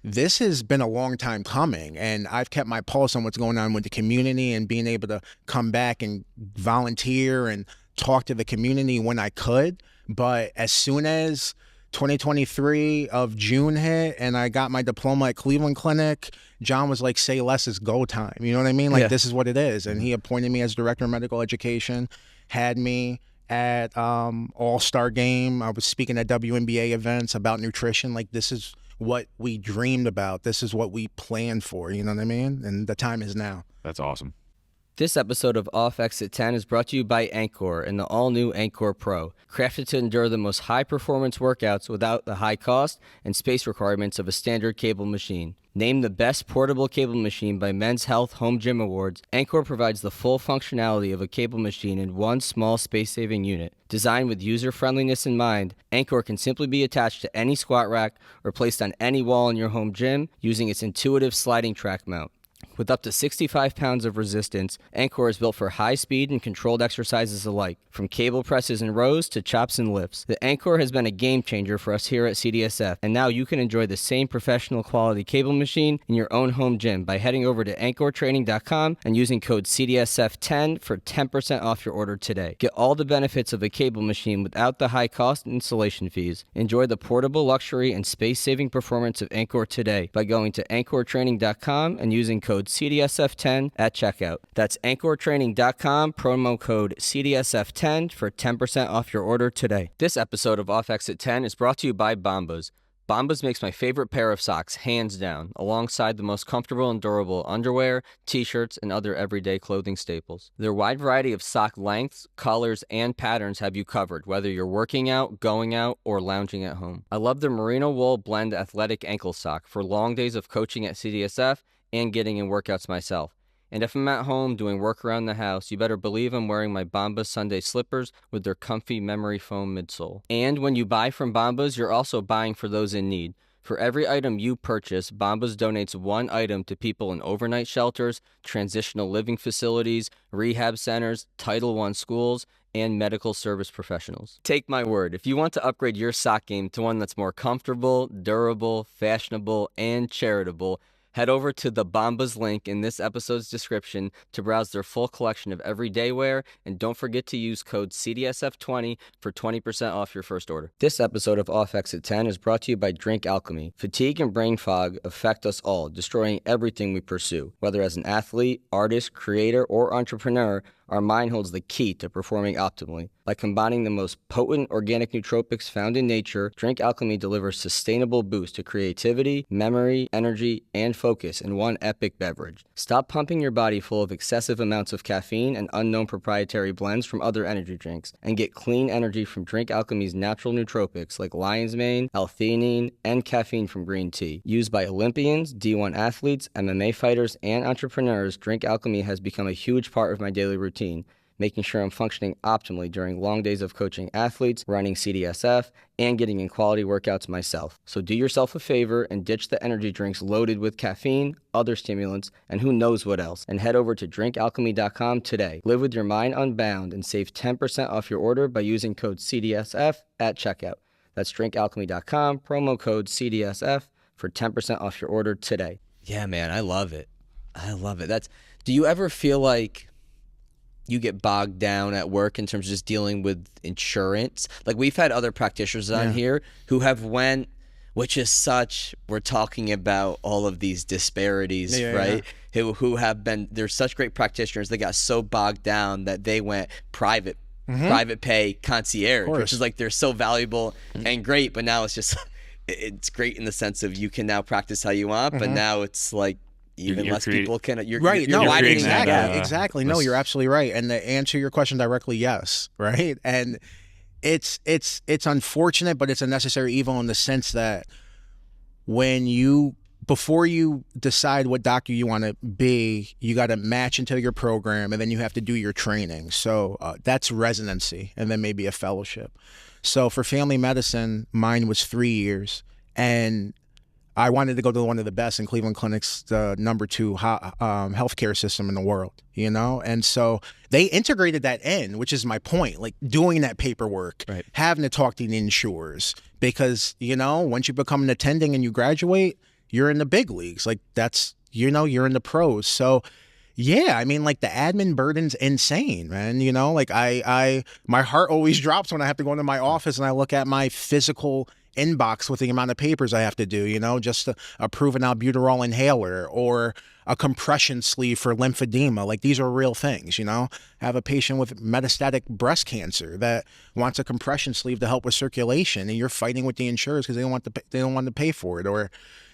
this has been a long time coming, and I've kept my pulse on what's going on with the community and being able to come back and volunteer and talk to the community when I could. But as soon as 2023 of June hit and I got my diploma at Cleveland Clinic, John was like, say less, is go time. You know what I mean? Like, this is what it is. And he appointed me as director of medical education, had me at All-Star Game. I was speaking at WNBA events about nutrition. Like, this is what we dreamed about. This is what we planned for. You know what I mean? And the time is now.
That's awesome.
This episode of Off Exit 10 is brought to you by Anchor and the all-new Anchor Pro, crafted to endure the most high-performance workouts without the high cost and space requirements of a standard cable machine. Named the best portable cable machine by Men's Health Home Gym Awards, Anchor provides the full functionality of a cable machine in one small space-saving unit. Designed with user-friendliness in mind, Anchor can simply be attached to any squat rack or placed on any wall in your home gym using its intuitive sliding track mount. With up to 65 pounds of resistance, Anchor is built for high speed and controlled exercises alike, from cable presses and rows to chops and lifts. The Anchor has been a game changer for us here at CDSF, and now you can enjoy the same professional quality cable machine in your own home gym by heading over to anchortraining.com and using code CDSF10 for 10% off your order today. Get all the benefits of a cable machine without the high cost and installation fees. Enjoy the portable luxury and space-saving performance of Anchor today by going to anchortraining.com and using code CDSF10 at checkout. That's anchortraining.com, promo code CDSF10 for 10% off your order today. This episode of Off Exit 10 is brought to you by Bombas. Bombas makes my favorite pair of socks, hands down, alongside the most comfortable and durable underwear, t-shirts, and other everyday clothing staples. Their wide variety of sock lengths, colors, and patterns have you covered, whether you're working out, going out, or lounging at home. I love the Merino Wool Blend Athletic Ankle Sock for long days of coaching at CDSF and getting in workouts myself. And if I'm at home doing work around the house, you better believe I'm wearing my Bombas Sunday slippers with their comfy memory foam midsole. And when you buy from Bombas, you're also buying for those in need. For every item you purchase, Bombas donates one item to people in overnight shelters, transitional living facilities, rehab centers, Title I schools, and medical service professionals. Take my word, if you want to upgrade your sock game to one that's more comfortable, durable, fashionable, and charitable, head over to the Bombas link in this episode's description to browse their full collection of everyday wear, and don't forget to use code CDSF20 for 20% off your first order. This episode of Off Exit 10 is brought to you by Drink Alchemy. Fatigue and brain fog affect us all, destroying everything we pursue. Whether as an athlete, artist, creator, or entrepreneur, our mind holds the key to performing optimally. By combining the most potent organic nootropics found in nature, Drink Alchemy delivers sustainable boost to creativity, memory, energy, and focus in one epic beverage. Stop pumping your body full of excessive amounts of caffeine and unknown proprietary blends from other energy drinks, and get clean energy from Drink Alchemy's natural nootropics like lion's mane, L-theanine, and caffeine from green tea. Used by Olympians, D1 athletes, MMA fighters, and entrepreneurs, Drink Alchemy has become a huge part of my daily routine, making sure I'm functioning optimally during long days of coaching athletes, running CDSF, and getting in quality workouts myself. So do yourself a favor and ditch the energy drinks loaded with caffeine, other stimulants, and who knows what else, and head over to drinkalchemy.com today. Live with your mind unbound and save 10% off your order by using code CDSF at checkout. That's drinkalchemy.com, promo code CDSF for 10% off your order today. Yeah, man, I love it. I love it. Do you ever feel like you get bogged down at work in terms of just dealing with insurance? Like, we've had other practitioners on here who have we're talking about all of these disparities, right? Yeah. Who have been, they're such great practitioners, they got so bogged down that they went private pay concierge, which is like, they're so valuable and great, but now it's just, it's great in the sense of you can now practice how you want, but now it's like, even less people can. You're
exactly. No, you're absolutely right. And to answer your question directly, yes, right. And it's unfortunate, but it's a necessary evil in the sense that before you decide what doctor you want to be, you got to match into your program, and then you have to do your training. So that's residency, and then maybe a fellowship. So for family medicine, mine was 3 years, and I wanted to go to one of the best, in Cleveland Clinic's the #2 healthcare system in the world, you know? And so they integrated that in, which is my point, like doing that paperwork, having to talk to the insurers, because, you know, once you become an attending and you graduate, you're in the big leagues. Like that's, you know, you're in the pros. So yeah, I mean, like the admin burden's insane, man. You know, like my heart always drops when I have to go into my office and I look at my physical inbox with the amount of papers I have to do, you know, just to approve an albuterol inhaler or a compression sleeve for lymphedema. Like these are real things, you know. I have a patient with metastatic breast cancer that wants a compression sleeve to help with circulation, and you're fighting with the insurers because they don't want to pay for it. Or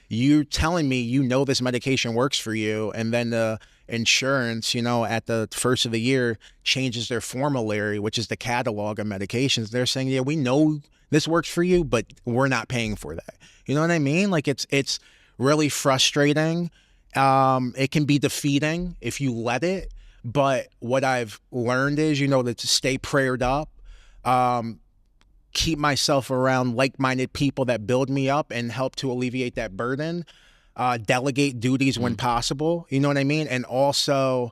you telling me, you know, this medication works for you, and then the insurance, you know, at the first of the year changes their formulary, which is the catalog of medications. They're saying, yeah, we know this works for you, but we're not paying for that. You know what I mean? Like it's really frustrating. It can be defeating if you let it. But what I've learned is, you know, to stay prayed up, keep myself around like-minded people that build me up and help to alleviate that burden, delegate duties when possible. You know what I mean? And also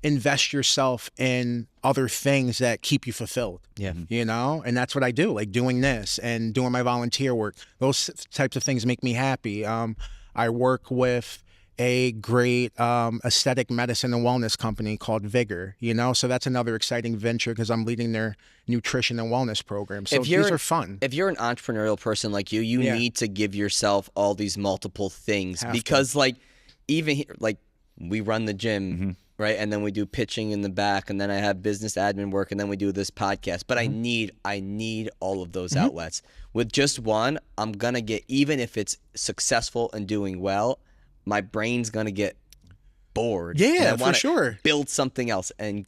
invest yourself in other things that keep you fulfilled. Yeah. You know, and that's what I do, like doing this and doing my volunteer work. Those types of things make me happy. I work with a great aesthetic medicine and wellness company called Vigor, you know, so that's another exciting venture because I'm leading their nutrition and wellness program. So these are fun.
If you're an entrepreneurial person like you need to give yourself all these multiple things because like even here, like we run the gym, right? And then we do pitching in the back, and then I have business admin work, and then we do this podcast. But I need all of those outlets. With just one, I'm gonna get, even if it's successful and doing well, my brain's gonna get bored.
Yeah, for sure.
Build something else and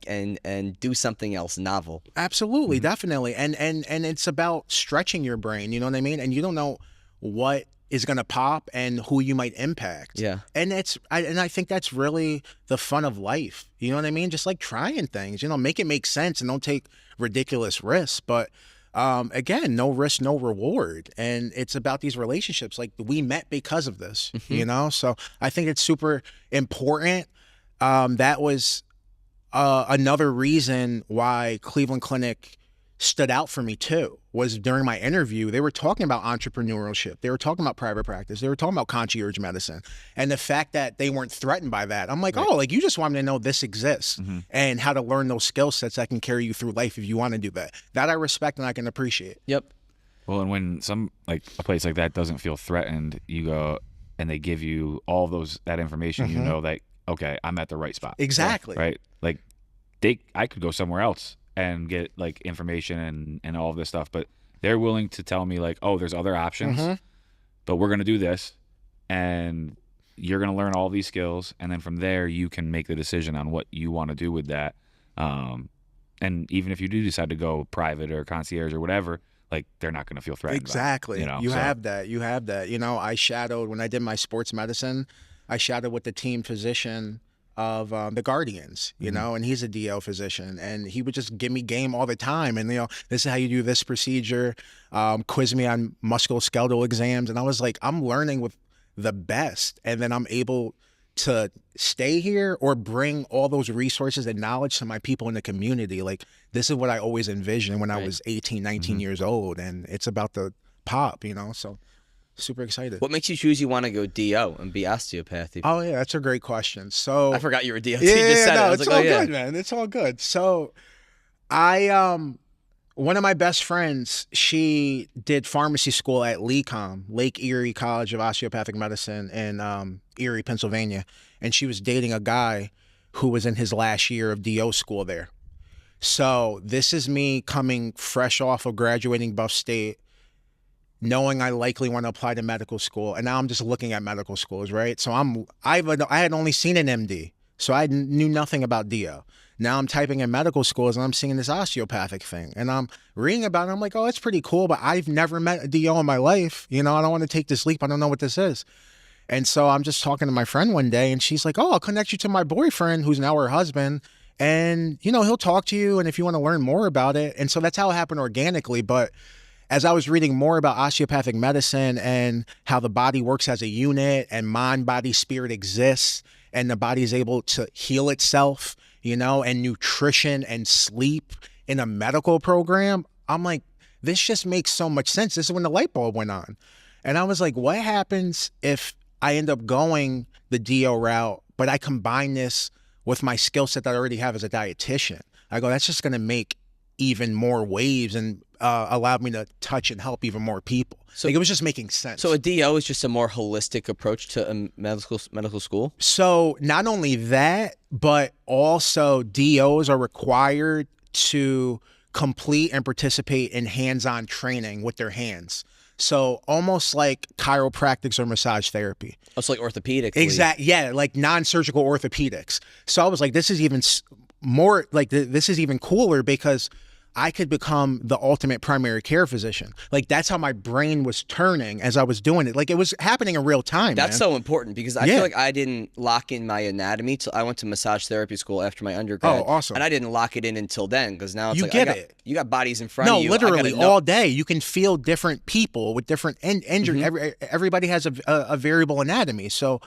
do something else novel.
Absolutely, definitely. And it's about stretching your brain. You know what I mean? And you don't know what is going to pop and who you might impact. Yeah. And I think that's really the fun of life. You know what I mean? Just like trying things, you know, make it make sense and don't take ridiculous risks. But again, no risk, no reward. And it's about these relationships. Like, we met because of this, you know? So I think it's super important. That was another reason why Cleveland Clinic stood out for me too, was during my interview, they were talking about entrepreneurship. They were talking about private practice. They were talking about concierge medicine. And the fact that they weren't threatened by that, I'm like, oh, like, you just want me to know this exists and how to learn those skill sets that can carry you through life if you want to do that. That I respect and I can appreciate.
Yep.
Well, and when a place like that doesn't feel threatened, you go and they give you all that information, you know that, okay, I'm at the right spot.
Exactly.
Right? Like, I could go somewhere else and get like information and all of this stuff, but they're willing to tell me like, oh, there's other options, but we're going to do this and you're going to learn all these skills. And then from there, you can make the decision on what you want to do with that. And even if you do decide to go private or concierge or whatever, like, they're not going to feel threatened.
Exactly.
By it,
you have that. You have that. You know, I shadowed, when I did my sports medicine, I shadowed with the team physician of the Guardians, you know, and he's a DO physician, and he would just give me game all the time. And, you know, this is how you do this procedure, quiz me on musculoskeletal exams. And I was like, I'm learning with the best. And then I'm able to stay here or bring all those resources and knowledge to my people in the community. Like, this is what I always envisioned when I was 18, 19 years old. And it's about to pop, you know, so super excited.
What makes you choose you want to go DO and be osteopathy?
Oh, yeah, that's a great question. So
I forgot you were DO.
Yeah,
You just said it.
it's all good, man. It's all good. So one of my best friends, she did pharmacy school at LECOM, Lake Erie College of Osteopathic Medicine in Erie, Pennsylvania. And she was dating a guy who was in his last year of DO school there. So this is me coming fresh off of graduating Buff State, knowing I likely want to apply to medical school. And now I'm just looking at medical schools, right? So I had only seen an MD, so I knew nothing about DO. Now I'm typing in medical schools and I'm seeing this osteopathic thing. And I'm reading about it. I'm like, oh, it's pretty cool, but I've never met a DO in my life. You know, I don't want to take this leap. I don't know what this is. And so I'm just talking to my friend one day, and she's like, oh, I'll connect you to my boyfriend, who's now her husband. And, you know, he'll talk to you, and if you want to learn more about it. And so that's how it happened organically. But as I was reading more about osteopathic medicine and how the body works as a unit and mind, body, spirit exists, and the body is able to heal itself, you know, and nutrition and sleep in a medical program, I'm like, this just makes so much sense. This is when the light bulb went on. And I was like, what happens if I end up going the DO route, but I combine this with my skill set that I already have as a dietitian? I go, that's just going to make even more waves and allowed me to touch and help even more people. So like, it was just making sense.
So a DO is just a more holistic approach to a medical school?
So not only that, but also DOs are required to complete and participate in hands-on training with their hands. So almost like chiropractics or massage therapy.
Oh, so like orthopedics.
Exactly. Yeah, like non-surgical orthopedics. So I was like, this is even more, like this is even cooler because I could become the ultimate primary care physician. Like, that's how my brain was turning as I was doing it. Like, it was happening in real time.
That's
man.
so important because I feel like I didn't lock in my anatomy till I went to massage therapy school after my undergrad.
Oh, awesome.
And I didn't lock it in until then because now it's
you
like
get it.
You got bodies in front
of
you.
No, literally all day. You can feel different people with different injuries. Everybody has a variable anatomy. So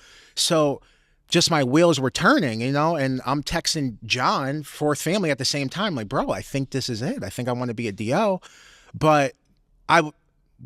just my wheels were turning, you know, and I'm texting John, fourth family at the same time, like, bro, I think this is it. I think I want to be a DO. But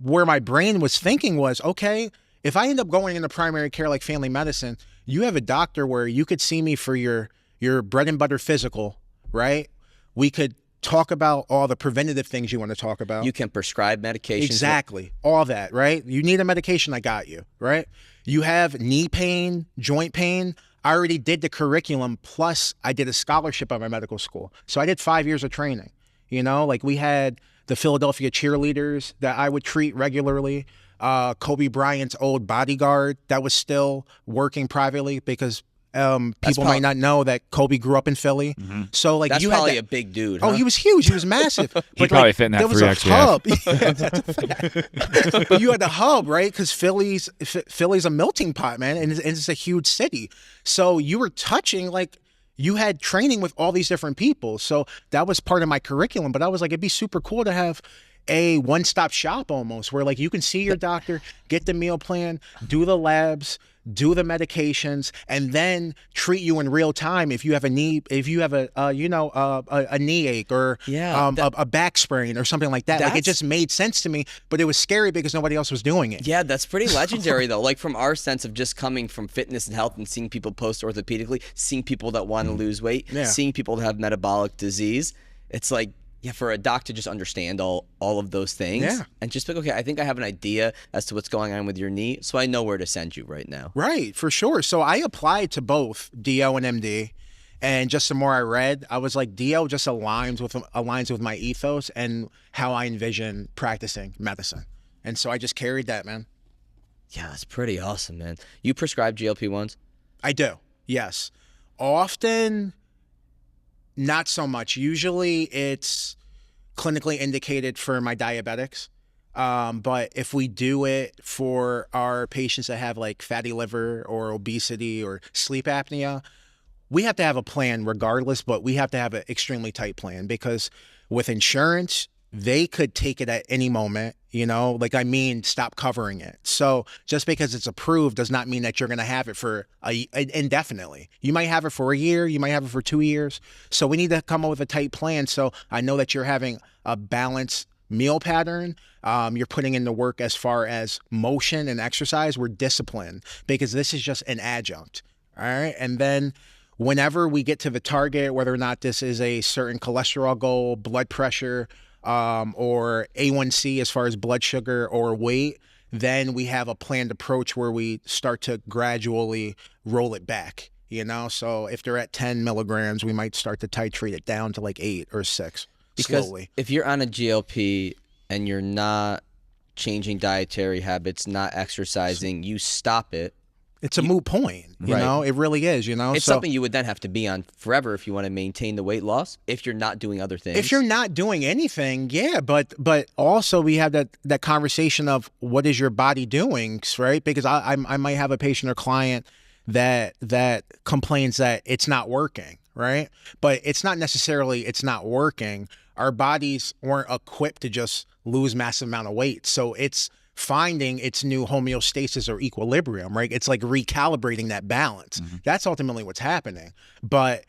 where my brain was thinking was, okay, if I end up going into primary care like family medicine, you have a doctor where you could see me for your bread and butter physical, right? We could talk about all the preventative things you want to talk about.
You can prescribe medications.
Exactly. All that, right? You need a medication, I got you, right? You have knee pain, joint pain. I already did the curriculum, plus I did a scholarship at my medical school. So I did 5 years of training. You know, like we had the Philadelphia cheerleaders that I would treat regularly. Kobe Bryant's old bodyguard that was still working privately because people might not know that Kobe grew up in Philly. So like,
that's
you
probably
had
a big dude.
Oh,
huh?
he was huge. He was massive.
He probably fit in that
there was
3X
a hub. Yeah, that's a fact. But you had the hub, right? Because Philly's a melting pot, man, and it's a huge city. So you were touching, like, you had training with all these different people. So that was part of my curriculum. But I was like, it'd be super cool to have a one-stop shop almost, where like you can see your doctor, get the meal plan, do the labs, do the medications, and then treat you in real time if you have a knee, if you have a knee ache or a back sprain or something like that. Like it just made sense to me, but it was scary because nobody else was doing it.
Yeah, that's pretty legendary though. Like from our sense of just coming from fitness and health and seeing people post orthopedically, seeing people that want to lose weight, seeing people that have metabolic disease, it's like, yeah, for a doc to just understand all of those things and just be like, okay, I think I have an idea as to what's going on with your knee, so I know where to send you right now.
Right, for sure. So I applied to both DO and MD, and just the more I read, I was like, DO just aligns with my ethos and how I envision practicing medicine. And so I just carried that, man.
Yeah, that's pretty awesome, man. You prescribe GLP-1s?
I do, yes. Often, not so much. Usually it's clinically indicated for my diabetics. But if we do it for our patients that have like fatty liver or obesity or sleep apnea, we have to have a plan regardless, but we have to have an extremely tight plan because with insurance, they could take it at any moment, stop covering it. So just because it's approved does not mean that you're going to have it for indefinitely. You might have it for a year, you might have it for 2 years. So we need to come up with a tight plan. So I know that you're having a balanced meal pattern. You're putting in the work as far as motion and exercise. We're disciplined because this is just an adjunct. All right. And then whenever we get to the target, whether or not this is a certain cholesterol goal, blood pressure, or A1C as far as blood sugar or weight, then we have a planned approach where we start to gradually roll it back, So if they're at 10 milligrams, we might start to titrate it down to like 8 or 6 slowly.
If you're on a GLP and you're not changing dietary habits, not exercising, you stop it.
It's a moot point, you know? It really is,
It's something you would then have to be on forever if you want to maintain the weight loss, if you're not doing other things.
If you're not doing anything, yeah, but also we have that conversation of what is your body doing, right? Because I might have a patient or client that complains that it's not working, right? But it's not necessarily it's not working. Our bodies weren't equipped to just lose massive amount of weight. So it's finding its new homeostasis or equilibrium, right? It's like recalibrating that balance. That's ultimately what's happening. But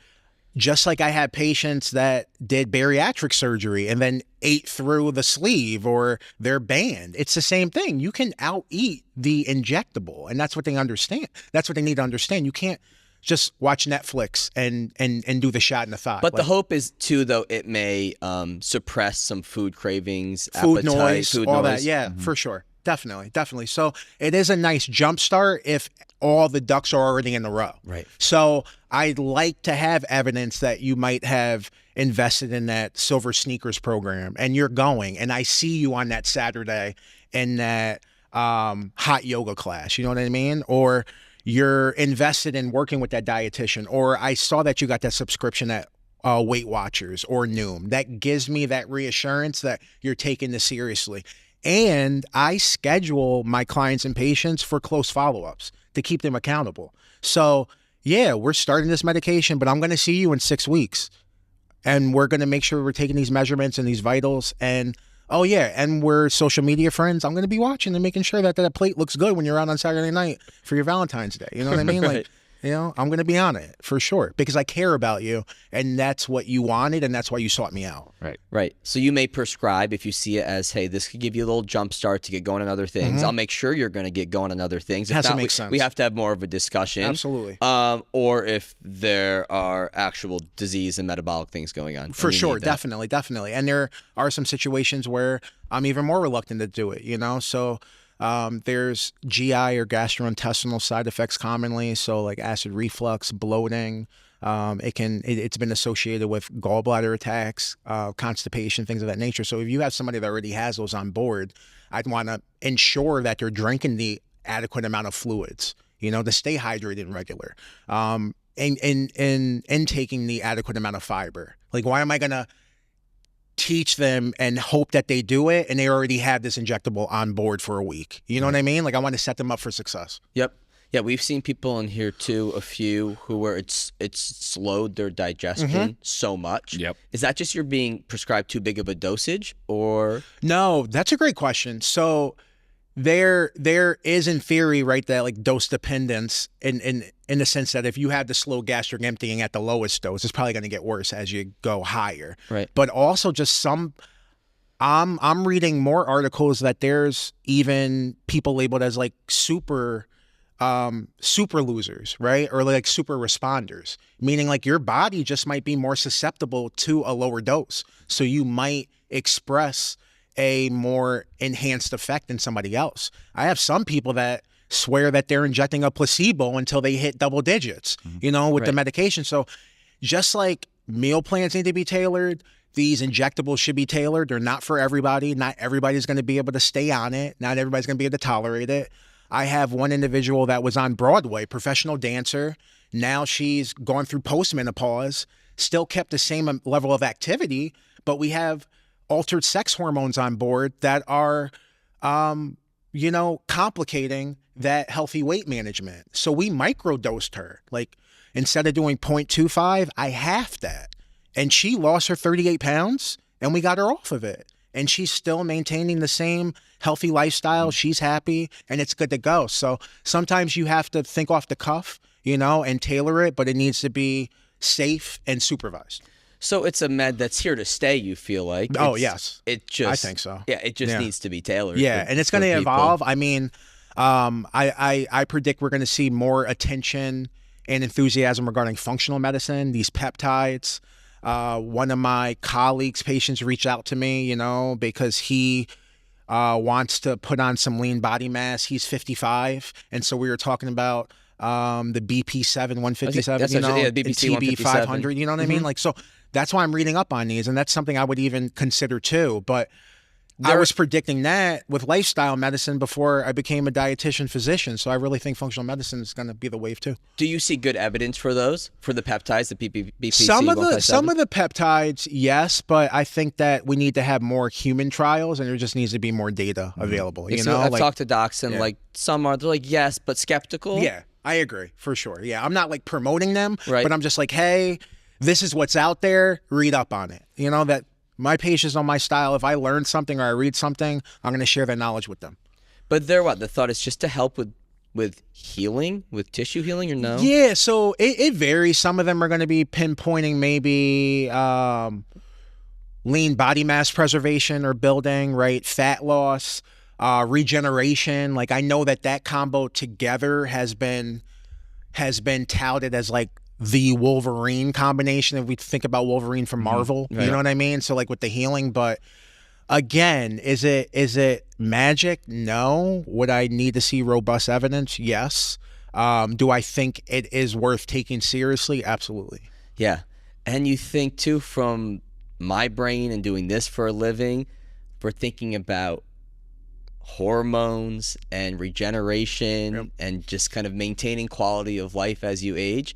just like I had patients that did bariatric surgery and then ate through the sleeve or their band, it's the same thing. You can out-eat the injectable, and that's what they understand. That's what they need to understand. You can't just watch Netflix and do the shot in the thigh.
But the hope is too, though, it may suppress some food cravings,
food
appetite,
noise,
food
all
noise.
that. Yeah, for sure. Definitely. So it is a nice jump start if all the ducks are already in a row.
Right.
So I'd like to have evidence that you might have invested in that Silver Sneakers program and you're going, and I see you on that Saturday in that hot yoga class. You know what I mean? Or you're invested in working with that dietitian, or I saw that you got that subscription at Weight Watchers or Noom. That gives me that reassurance that you're taking this seriously. And I schedule my clients and patients for close follow-ups to keep them accountable. So yeah, we're starting this medication, but I'm going to see you in 6 weeks. And we're going to make sure we're taking these measurements and these vitals. And oh yeah, and we're social media friends. I'm going to be watching and making sure that that plate looks good when you're out on Saturday night for your Valentine's Day. You know what I mean?
Right.
Like, I'm going to be on it for sure because I care about you, and that's what you wanted, and that's why you sought me out.
Right. So you may prescribe if you see it as, hey, this could give you a little jump start to get going on other things. I'll make sure you're going to get going on other things.
It has to make sense.
We have to have more of a discussion.
Absolutely.
Or if there are actual disease and metabolic things going on.
For sure. Definitely. And there are some situations where I'm even more reluctant to do it, So there's GI or gastrointestinal side effects commonly. So like acid reflux, bloating. It's been associated with gallbladder attacks, constipation, things of that nature. So if you have somebody that already has those on board, I'd want to ensure that they're drinking the adequate amount of fluids, to stay hydrated and regular. And taking the adequate amount of fiber. Like, why am I going to teach them and hope that they do it, and they already have this injectable on board for a week? You know what I mean? Like, I want to set them up for success.
Yep. Yeah, we've seen people in here too, a few who where it's slowed their digestion so much.
Yep.
Is that just you're being prescribed too big of a dosage, or?
No, that's a great question. So there is in theory, right, that like dose dependence in the sense that if you have the slow gastric emptying at the lowest dose, it's probably going to get worse as you go higher.
Right.
But also just some I'm reading more articles that there's even people labeled as like super losers, right? Or like super responders, meaning like your body just might be more susceptible to a lower dose. So you might express a more enhanced effect than somebody else. I have some people that swear that they're injecting a placebo until they hit double digits, with the medication. So just like meal plans need to be tailored, these injectables should be tailored. They're not for everybody. Not everybody's going to be able to stay on it. Not everybody's going to be able to tolerate it. I have one individual that was on Broadway, professional dancer. Now she's gone through postmenopause, still kept the same level of activity, but we have altered sex hormones on board that are, complicating that healthy weight management. So we microdosed her. Like instead of doing 0.25, I halved that. And she lost her 38 pounds and we got her off of it. And she's still maintaining the same healthy lifestyle. She's happy and it's good to go. So sometimes you have to think off the cuff, and tailor it, but it needs to be safe and supervised.
So it's a med that's here to stay, you feel like?
Yes.
I
think so.
Yeah, it just needs to be tailored.
Yeah, and it's going to evolve. I mean, I predict we're going to see more attention and enthusiasm regarding functional medicine, these peptides. One of my colleagues' patients reached out to me, because he wants to put on some lean body mass. He's 55. And so we were talking about the BP7 157,
the
TB
BBC 157.
500, you know what I mean? Like, so that's why I'm reading up on these. And that's something I would even consider too. But I was predicting that with lifestyle medicine before I became a dietitian physician. So I really think functional medicine is going to be the wave too.
Do you see good evidence for those, for the peptides, the BPC
Some of
157?
the peptides, yes, but I think that we need to have more human trials, and there just needs to be more data available.
I've talked to docs, and like some are, they're like yes, but skeptical.
Yeah, I agree for sure. Yeah, I'm not like promoting them,
right,
but I'm just like, hey, this is what's out there. Read up on it. That. My patients know my style. If I learn something or I read something, I'm going to share that knowledge with them.
But the thought is just to help with healing, with tissue healing, or no?
Yeah, so it varies. Some of them are going to be pinpointing maybe lean body mass preservation or building, right? Fat loss, regeneration. Like I know that combo together has been touted as like the Wolverine combination. If we think about Wolverine from Marvel, you know what I mean? So like with the healing, but again, is it magic? No. Would I need to see robust evidence? Yes. Do I think it is worth taking seriously? Absolutely.
Yeah. And you think too, from my brain and doing this for a living, for thinking about hormones and regeneration and just kind of maintaining quality of life as you age,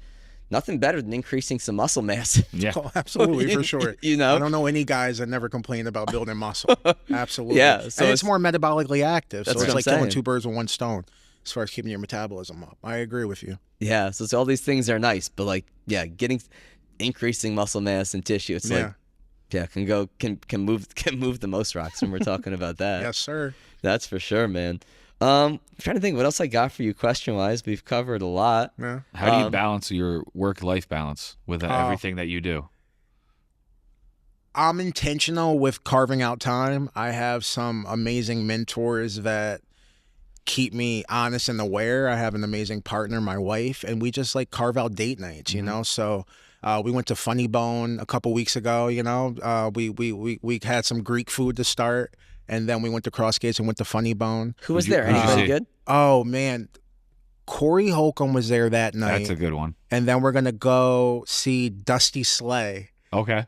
nothing better than increasing some muscle mass.
Yeah,
absolutely, for sure. I don't know any guys that never complain about building muscle. Absolutely.
Yeah, so
and it's more metabolically active. So it's like killing two birds with one stone as far as keeping your metabolism up. I agree with you.
Yeah, so all these things are nice, but increasing muscle mass and tissue, it's can move the most rocks when we're talking about that.
Yes, sir.
That's for sure, man. I'm trying to think what else I got for you question-wise. We've covered a lot.
Yeah.
How do you balance your work-life balance with everything that you do?
I'm intentional with carving out time. I have some amazing mentors that keep me honest and aware. I have an amazing partner, my wife, and we just like carve out date nights, So we went to Funny Bone a couple weeks ago, we had some Greek food to start. And then we went to Crossgates and went to Funny Bone.
Who was there? Anybody good?
Oh, man. Corey Holcomb was there that night.
That's a good one.
And then we're going to go see Dusty Slay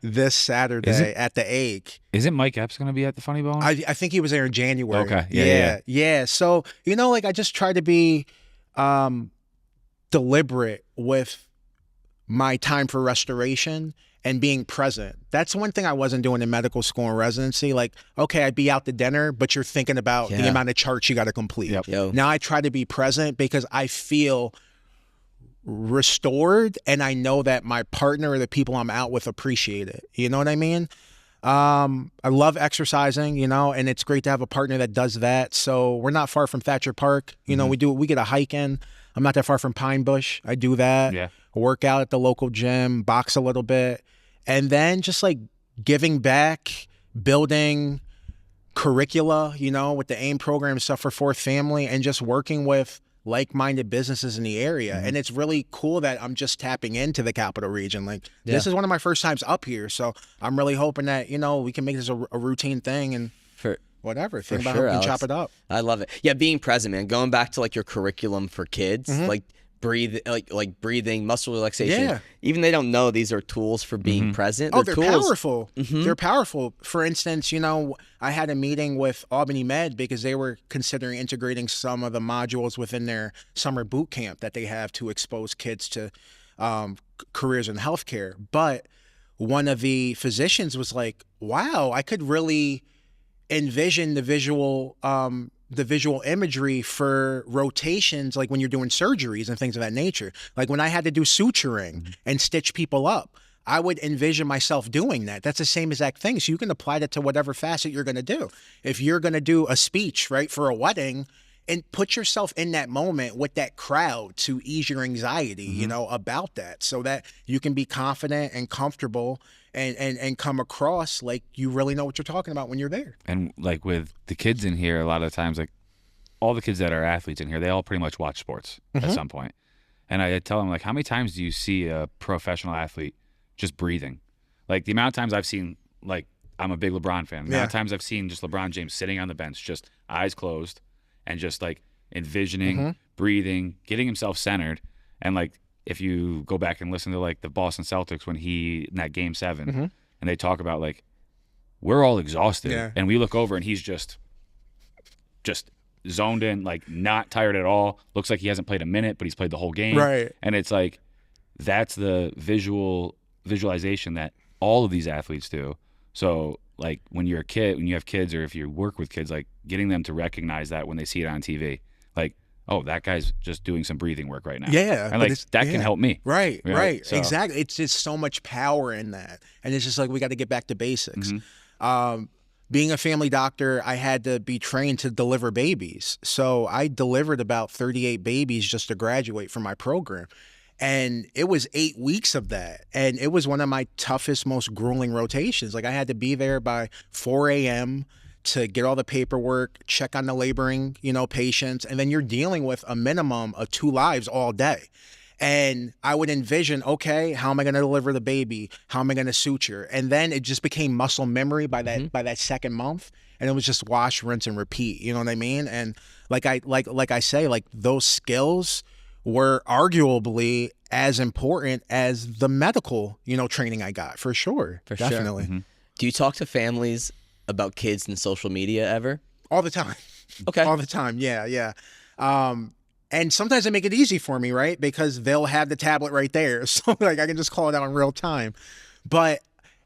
this Saturday at the Egg.
Isn't Mike Epps going to be at the Funny Bone?
I think he was there in January.
Okay.
Yeah. So, I just try to be deliberate with my time for restoration and being present. That's one thing I wasn't doing in medical school and residency. Like, okay, I'd be out to dinner, but you're thinking about the amount of charts you got to complete. Now I try to be present because I feel restored, and I know that my partner or the people I'm out with appreciate it. You know what I mean? I love exercising, you know, and it's great to have a partner that does that. So we're not far from Thatcher Park. You know, we get a hike in. I'm not that far from Pine Bush. I do that. Yeah. Work out at the local gym, box a little bit, and then just like giving back, building curricula, you know, with the AIM program and stuff for Fourth Family, and just working with like-minded businesses in the area. And it's really cool that I'm just tapping into the capital region. Like this is one of my first times up here. So I'm really hoping that, you know, we can make this a routine thing and whatever. Think about how we can chop it up.
I love it. Yeah, being present, man. Going back to like your curriculum for kids, like breathing, muscle relaxation. Yeah. Even they don't know these are tools for being present.
They're powerful. They're powerful. For instance, you know, I had a meeting with Albany Med because they were considering integrating some of the modules within their summer boot camp that they have to expose kids to careers in healthcare. But one of the physicians was like, wow, I could really envision the visual imagery for rotations, like when you're doing surgeries and things of that nature. Like when I had to do suturing and stitch people up, I would envision myself doing that. That's the same exact thing. So you can apply that to whatever facet you're going to do. If you're going to do a speech, right, for a wedding, and put yourself in that moment with that crowd to ease your anxiety, you know, about that, so that you can be confident and comfortable and come across like you really know what you're talking about when you're there.
And like with the kids in here, a lot of times, like all the kids that are athletes in here, they all pretty much watch sports at some point. And I tell them, like, how many times do you see a professional athlete just breathing? Like the amount of times I've seen, like, I'm a big LeBron fan. The amount of times I've seen just LeBron James sitting on the bench, just eyes closed and just like envisioning, breathing, getting himself centered. And like, if you go back and listen to like the Boston Celtics when in that game 7, and they talk about like, we're all exhausted and we look over and he's just zoned in, like not tired at all. Looks like he hasn't played a minute, but he's played the whole game.
Right.
And it's like, that's the visualization that all of these athletes do. So like when you're a kid, when you have kids, or if you work with kids, like getting them to recognize that when they see it on TV, like, oh, that guy's just doing some breathing work right now.
Yeah.
And like that can help me.
Right. So. Exactly. It's just so much power in that. And it's just like, we got to get back to basics. Being a family doctor, I had to be trained to deliver babies. So I delivered about 38 babies just to graduate from my program. And it was 8 weeks of that. And it was one of my toughest, most grueling rotations. Like I had to be there by 4 a.m. to get all the paperwork, check on the laboring, you know, patients. And then you're dealing with a minimum of 2 lives all day. And I would envision, okay, how am I going to deliver the baby? How am I going to suture? And then it just became muscle memory by that second month. And it was just wash, rinse, and repeat. You know what I mean? And like I say, like those skills were arguably as important as the medical, you know, training I got, for sure. Definitely.
Do you talk to families about kids and social media ever?
All the time.
Okay.
All the time. Yeah. And sometimes they make it easy for me, right? Because they'll have the tablet right there. So like I can just call it out in real time. But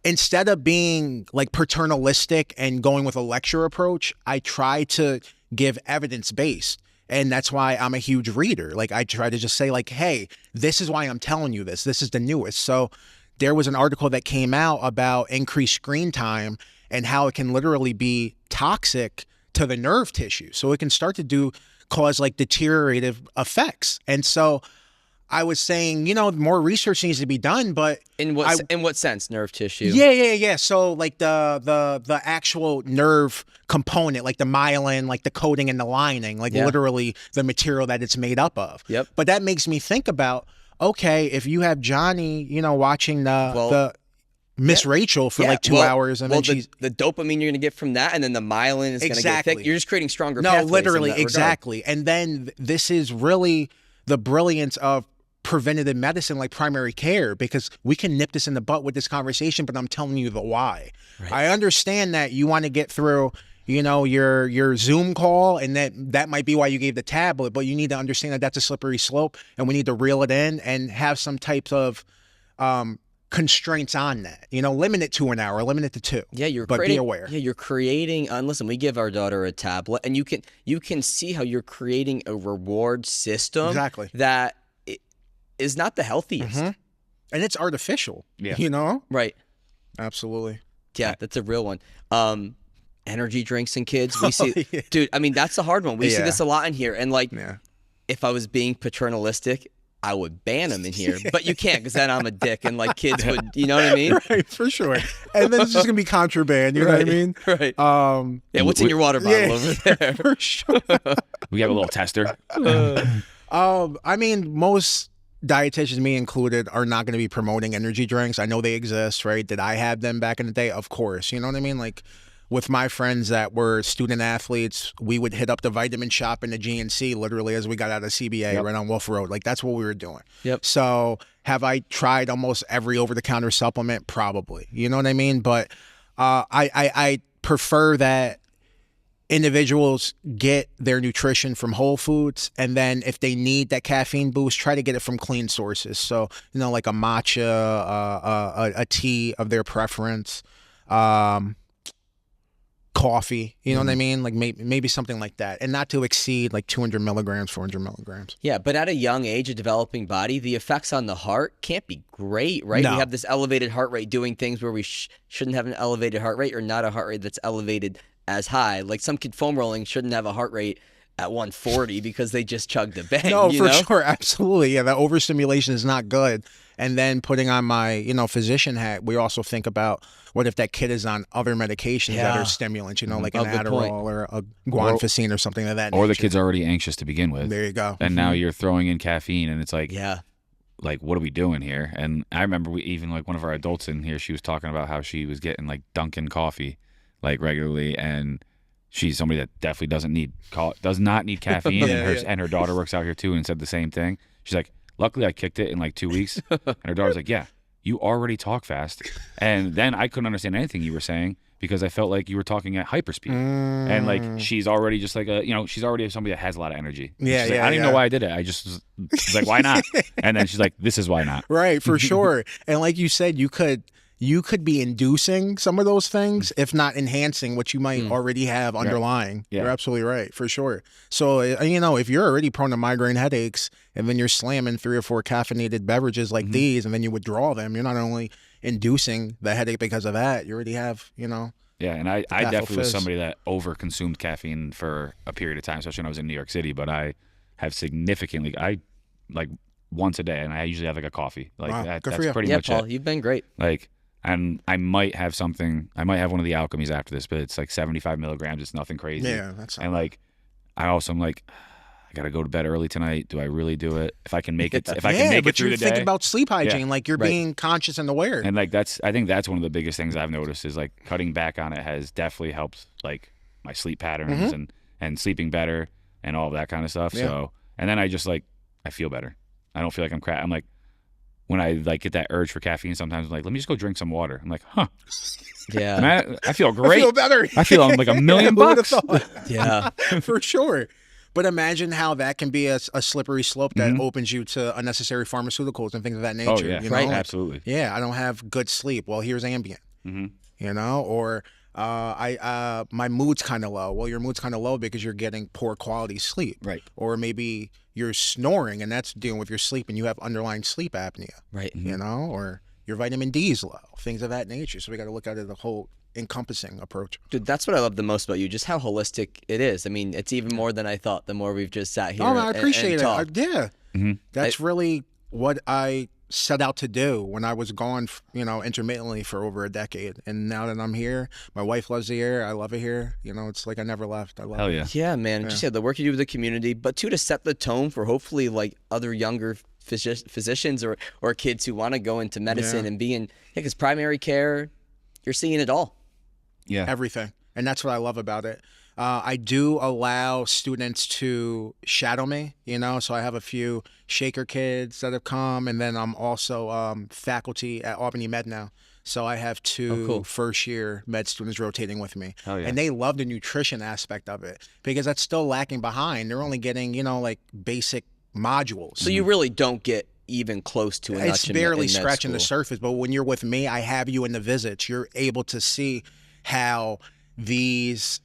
instead of being like paternalistic and going with a lecture approach, I try to give evidence-based. And that's why I'm a huge reader. Like I try to just say like, hey, this is why I'm telling you this. This is the newest. So there was an article that came out about increased screen time and how it can literally be toxic to the nerve tissue. So it can start to cause like deteriorative effects. And so I was saying, you know, more research needs to be done, but
in what sense, nerve tissue?
Yeah. So like the actual nerve component, like the myelin, like the coating and the lining, like literally the material that it's made up of.
Yep.
But that makes me think about, okay, if you have Johnny, you know, watching the Miss Rachel for like 2 hours, and then
the dopamine you're going to get from that, and then the myelin is going to get thick. You're just creating stronger pathways.
No, literally, exactly. And then this is really the brilliance of preventative medicine, like primary care, because we can nip this in the butt with this conversation, but I'm telling you the why. Right. I understand that you want to get through, you know, your Zoom call, and that might be why you gave the tablet, but you need to understand that that's a slippery slope, and we need to reel it in and have some types of constraints on that. Limit it to an hour, limit it to 2.
Yeah,
but be aware.
Yeah, you're creating. Listen, we give our daughter a tablet, and you can see how you're creating a reward system that is not the healthiest,
and it's artificial.
Yeah,
right.
Absolutely.
Yeah, that's a real one. Energy drinks and kids. We see, dude. I mean, that's the hard one. We see this a lot in here, and like, if I was being paternalistic, I would ban them in here, but you can't because then I'm a dick and like kids would, you know what I mean?
Right, for sure. And then it's just gonna be contraband, you know what I mean?
Right. Yeah, what's in your water bottle over there?
For sure.
We have a little tester.
I mean, most dietitians, me included, are not going to be promoting energy drinks. I know they exist, right? Did I have them back in the day? Of course. You know what I mean? Like, with my friends that were student athletes, we would hit up the vitamin shop in the GNC literally as we got out of CBA right on Wolf Road. Like, that's what we were doing.
Yep.
So have I tried almost every over-the-counter supplement? Probably. You know what I mean? But I prefer that individuals get their nutrition from whole foods, and then if they need that caffeine boost, try to get it from clean sources. So, like a matcha, a tea of their preference, coffee, you know what I mean? Like maybe something like that, and not to exceed like 200 milligrams, 400 milligrams.
Yeah, but at a young age, a developing body, the effects on the heart can't be great, right?
No.
We have this elevated heart rate doing things where we shouldn't have an elevated heart rate, or not a heart rate that's elevated as high. Like some kid foam rolling shouldn't have a heart rate at 140 because they just chugged a bang.
No,
you
for
know?
sure. Absolutely. Yeah, that overstimulation is not good. And then putting on my, physician hat, we also think about what if that kid is on other medications that are stimulants, like an Adderall or a guanfacine or something like that.
Or the kid's already anxious to begin with.
There you go.
And now you're throwing in caffeine, and it's like,
yeah,
like, what are we doing here? And I remember even like one of our adults in here, she was talking about how she was getting like Dunkin' coffee like regularly, and she's somebody that definitely does not need caffeine, and her daughter works out here too, and said the same thing. She's like, luckily I kicked it in like 2 weeks, and her daughter's like, yeah, you already talk fast, and then I couldn't understand anything you were saying because I felt like you were talking at hyperspeed, and like she's already just like she's already somebody that has a lot of energy.
Yeah,
like, I don't even know why I did it. I just was like, why not? And then she's like, this is why not.
Right, for sure. And like you said, you could be inducing some of those things, if not enhancing what you might already have underlying.
Yeah.
You're absolutely right, for sure. So, if you're already prone to migraine headaches and then you're slamming 3 or 4 caffeinated beverages like these, and then you withdraw them, you're not only inducing the headache because of that, you already have,
Yeah, and I definitely was somebody that over-consumed caffeine for a period of time, especially when I was in New York City, but I have significantly, like once a day, and I usually have like a coffee. Like
wow,
that's
good for you.
pretty
yeah,
much
Paul,
it.
you've been great.
Like, and I might have something. I might have one of the alchemies after this, but it's like 75 milligrams. It's nothing crazy.
Yeah, that's
and like, I'm like, I gotta go to bed early tonight. Do I really do it? If I can make it, if I can make it through the day.
You're thinking about sleep hygiene, like you're being conscious and aware.
And like I think that's one of the biggest things I've noticed is like cutting back on it has definitely helped like my sleep patterns and sleeping better and all of that kind of stuff.
Yeah.
So, and then I just like I feel better. I don't feel like I'm like. When I like get that urge for caffeine, sometimes I'm like, let me just go drink some water. I'm like, huh.
Yeah.
Man, I feel great.
I feel better.
I feel like $1 million
Who would've
bucks.
thought?
Yeah.
For sure. But imagine how that can be a slippery slope that opens you to unnecessary pharmaceuticals and things of that nature.
Oh, yeah.
Right.
Absolutely.
Yeah, I don't have good sleep. Well, here's Ambien. Or my mood's kind of low. Well, your mood's kind of low because you're getting poor quality sleep.
Right.
Or maybe you're snoring and that's dealing with your sleep and you have underlying sleep apnea.
Right.
Or your vitamin D is low, things of that nature. So we got to look at it the whole encompassing approach.
Dude, that's what I love the most about you, just how holistic it is. I mean, it's even more than I thought the more we've just sat here
I appreciate
and
it.
talked.
That's really what I set out to do when I was gone, intermittently for over a decade. And now that I'm here, my wife loves the air. I love it here. It's like I never left. I love
Hell
it.
yeah.
Yeah, man. Just the work you do with the community, but too to set the tone for hopefully like other younger physicians or kids who want to go into medicine and be in, because primary care, you're seeing it all.
Yeah.
Everything. And that's what I love about it. I do allow students to shadow me, so I have a few Shaker kids that have come, and then I'm also faculty at Albany Med now. So I have 2 first-year med students rotating with me.
Hell yeah.
And they love the nutrition aspect of it because that's still lacking behind. They're only getting, like basic modules.
So you really don't get even close to a
It's
notch
barely
in med
scratching the
school.
surface, but when you're with me, I have you in the visits. You're able to see how these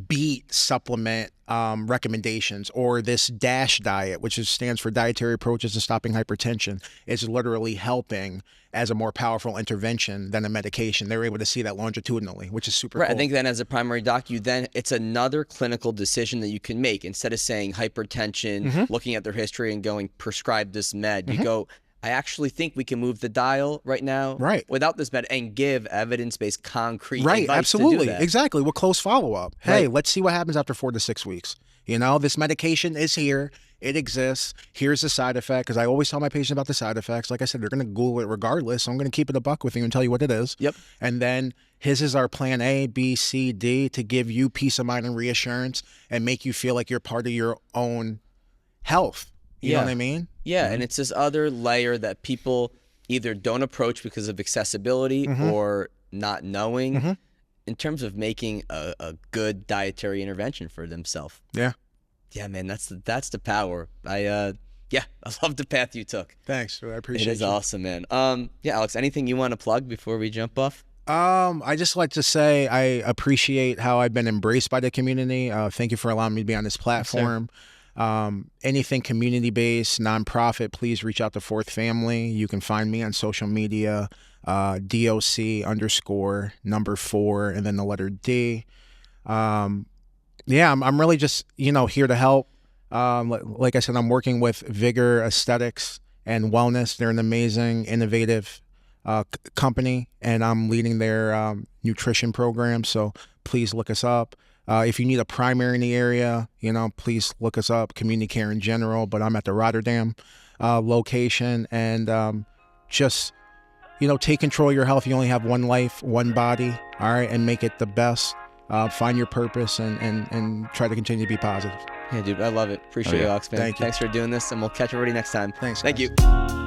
beet supplement recommendations, or this DASH diet, which stands for Dietary Approaches to Stopping Hypertension, is literally helping as a more powerful intervention than a medication. They're able to see that longitudinally, which is super
Right.
cool.
I think then as a primary doc, it's another clinical decision that you can make. Instead of saying hypertension, looking at their history and going, prescribe this med, you go, I actually think we can move the dial right now without this med, and give evidence-based concrete advice
absolutely.
to do that.
Exactly. With close follow-up. Hey, let's see what happens after 4 to 6 weeks. You know, this medication is here. It exists. Here's the side effect, because I always tell my patient about the side effects. Like I said, they're going to Google it regardless. So I'm going to keep it a buck with you and tell you what it is.
Yep.
And then his is our plan A, B, C, D, to give you peace of mind and reassurance and make you feel like you're part of your own health. You know what I mean?
Yeah, and it's this other layer that people either don't approach because of accessibility or not knowing in terms of making a good dietary intervention for themselves.
Yeah.
Yeah, man, that's the power. I love the path you took.
Thanks. I appreciate it.
It is awesome, man. Yeah, Alex, anything you want to plug before we jump off?
I just like to say I appreciate how I've been embraced by the community. Thank you for allowing me to be on this platform. Anything community-based, nonprofit, please reach out to Fourth Family. You can find me on social media, DOC_4 and then the letter D. I'm really just, here to help. Like I said, I'm working with Vigor Aesthetics and Wellness. They're an amazing, innovative company, and I'm leading their nutrition program. So please look us up. If you need a primary in the area, please look us up, community care in general, but I'm at the Rotterdam location. And just, take control of your health. You only have one life, one body, all right, and make it the best. Find your purpose and try to continue to be positive.
Yeah, dude, I love it. Appreciate you, Alex, man.
Thank you.
Thanks for doing this, and we'll catch everybody next time.
Thanks.
Thank
guys.
you.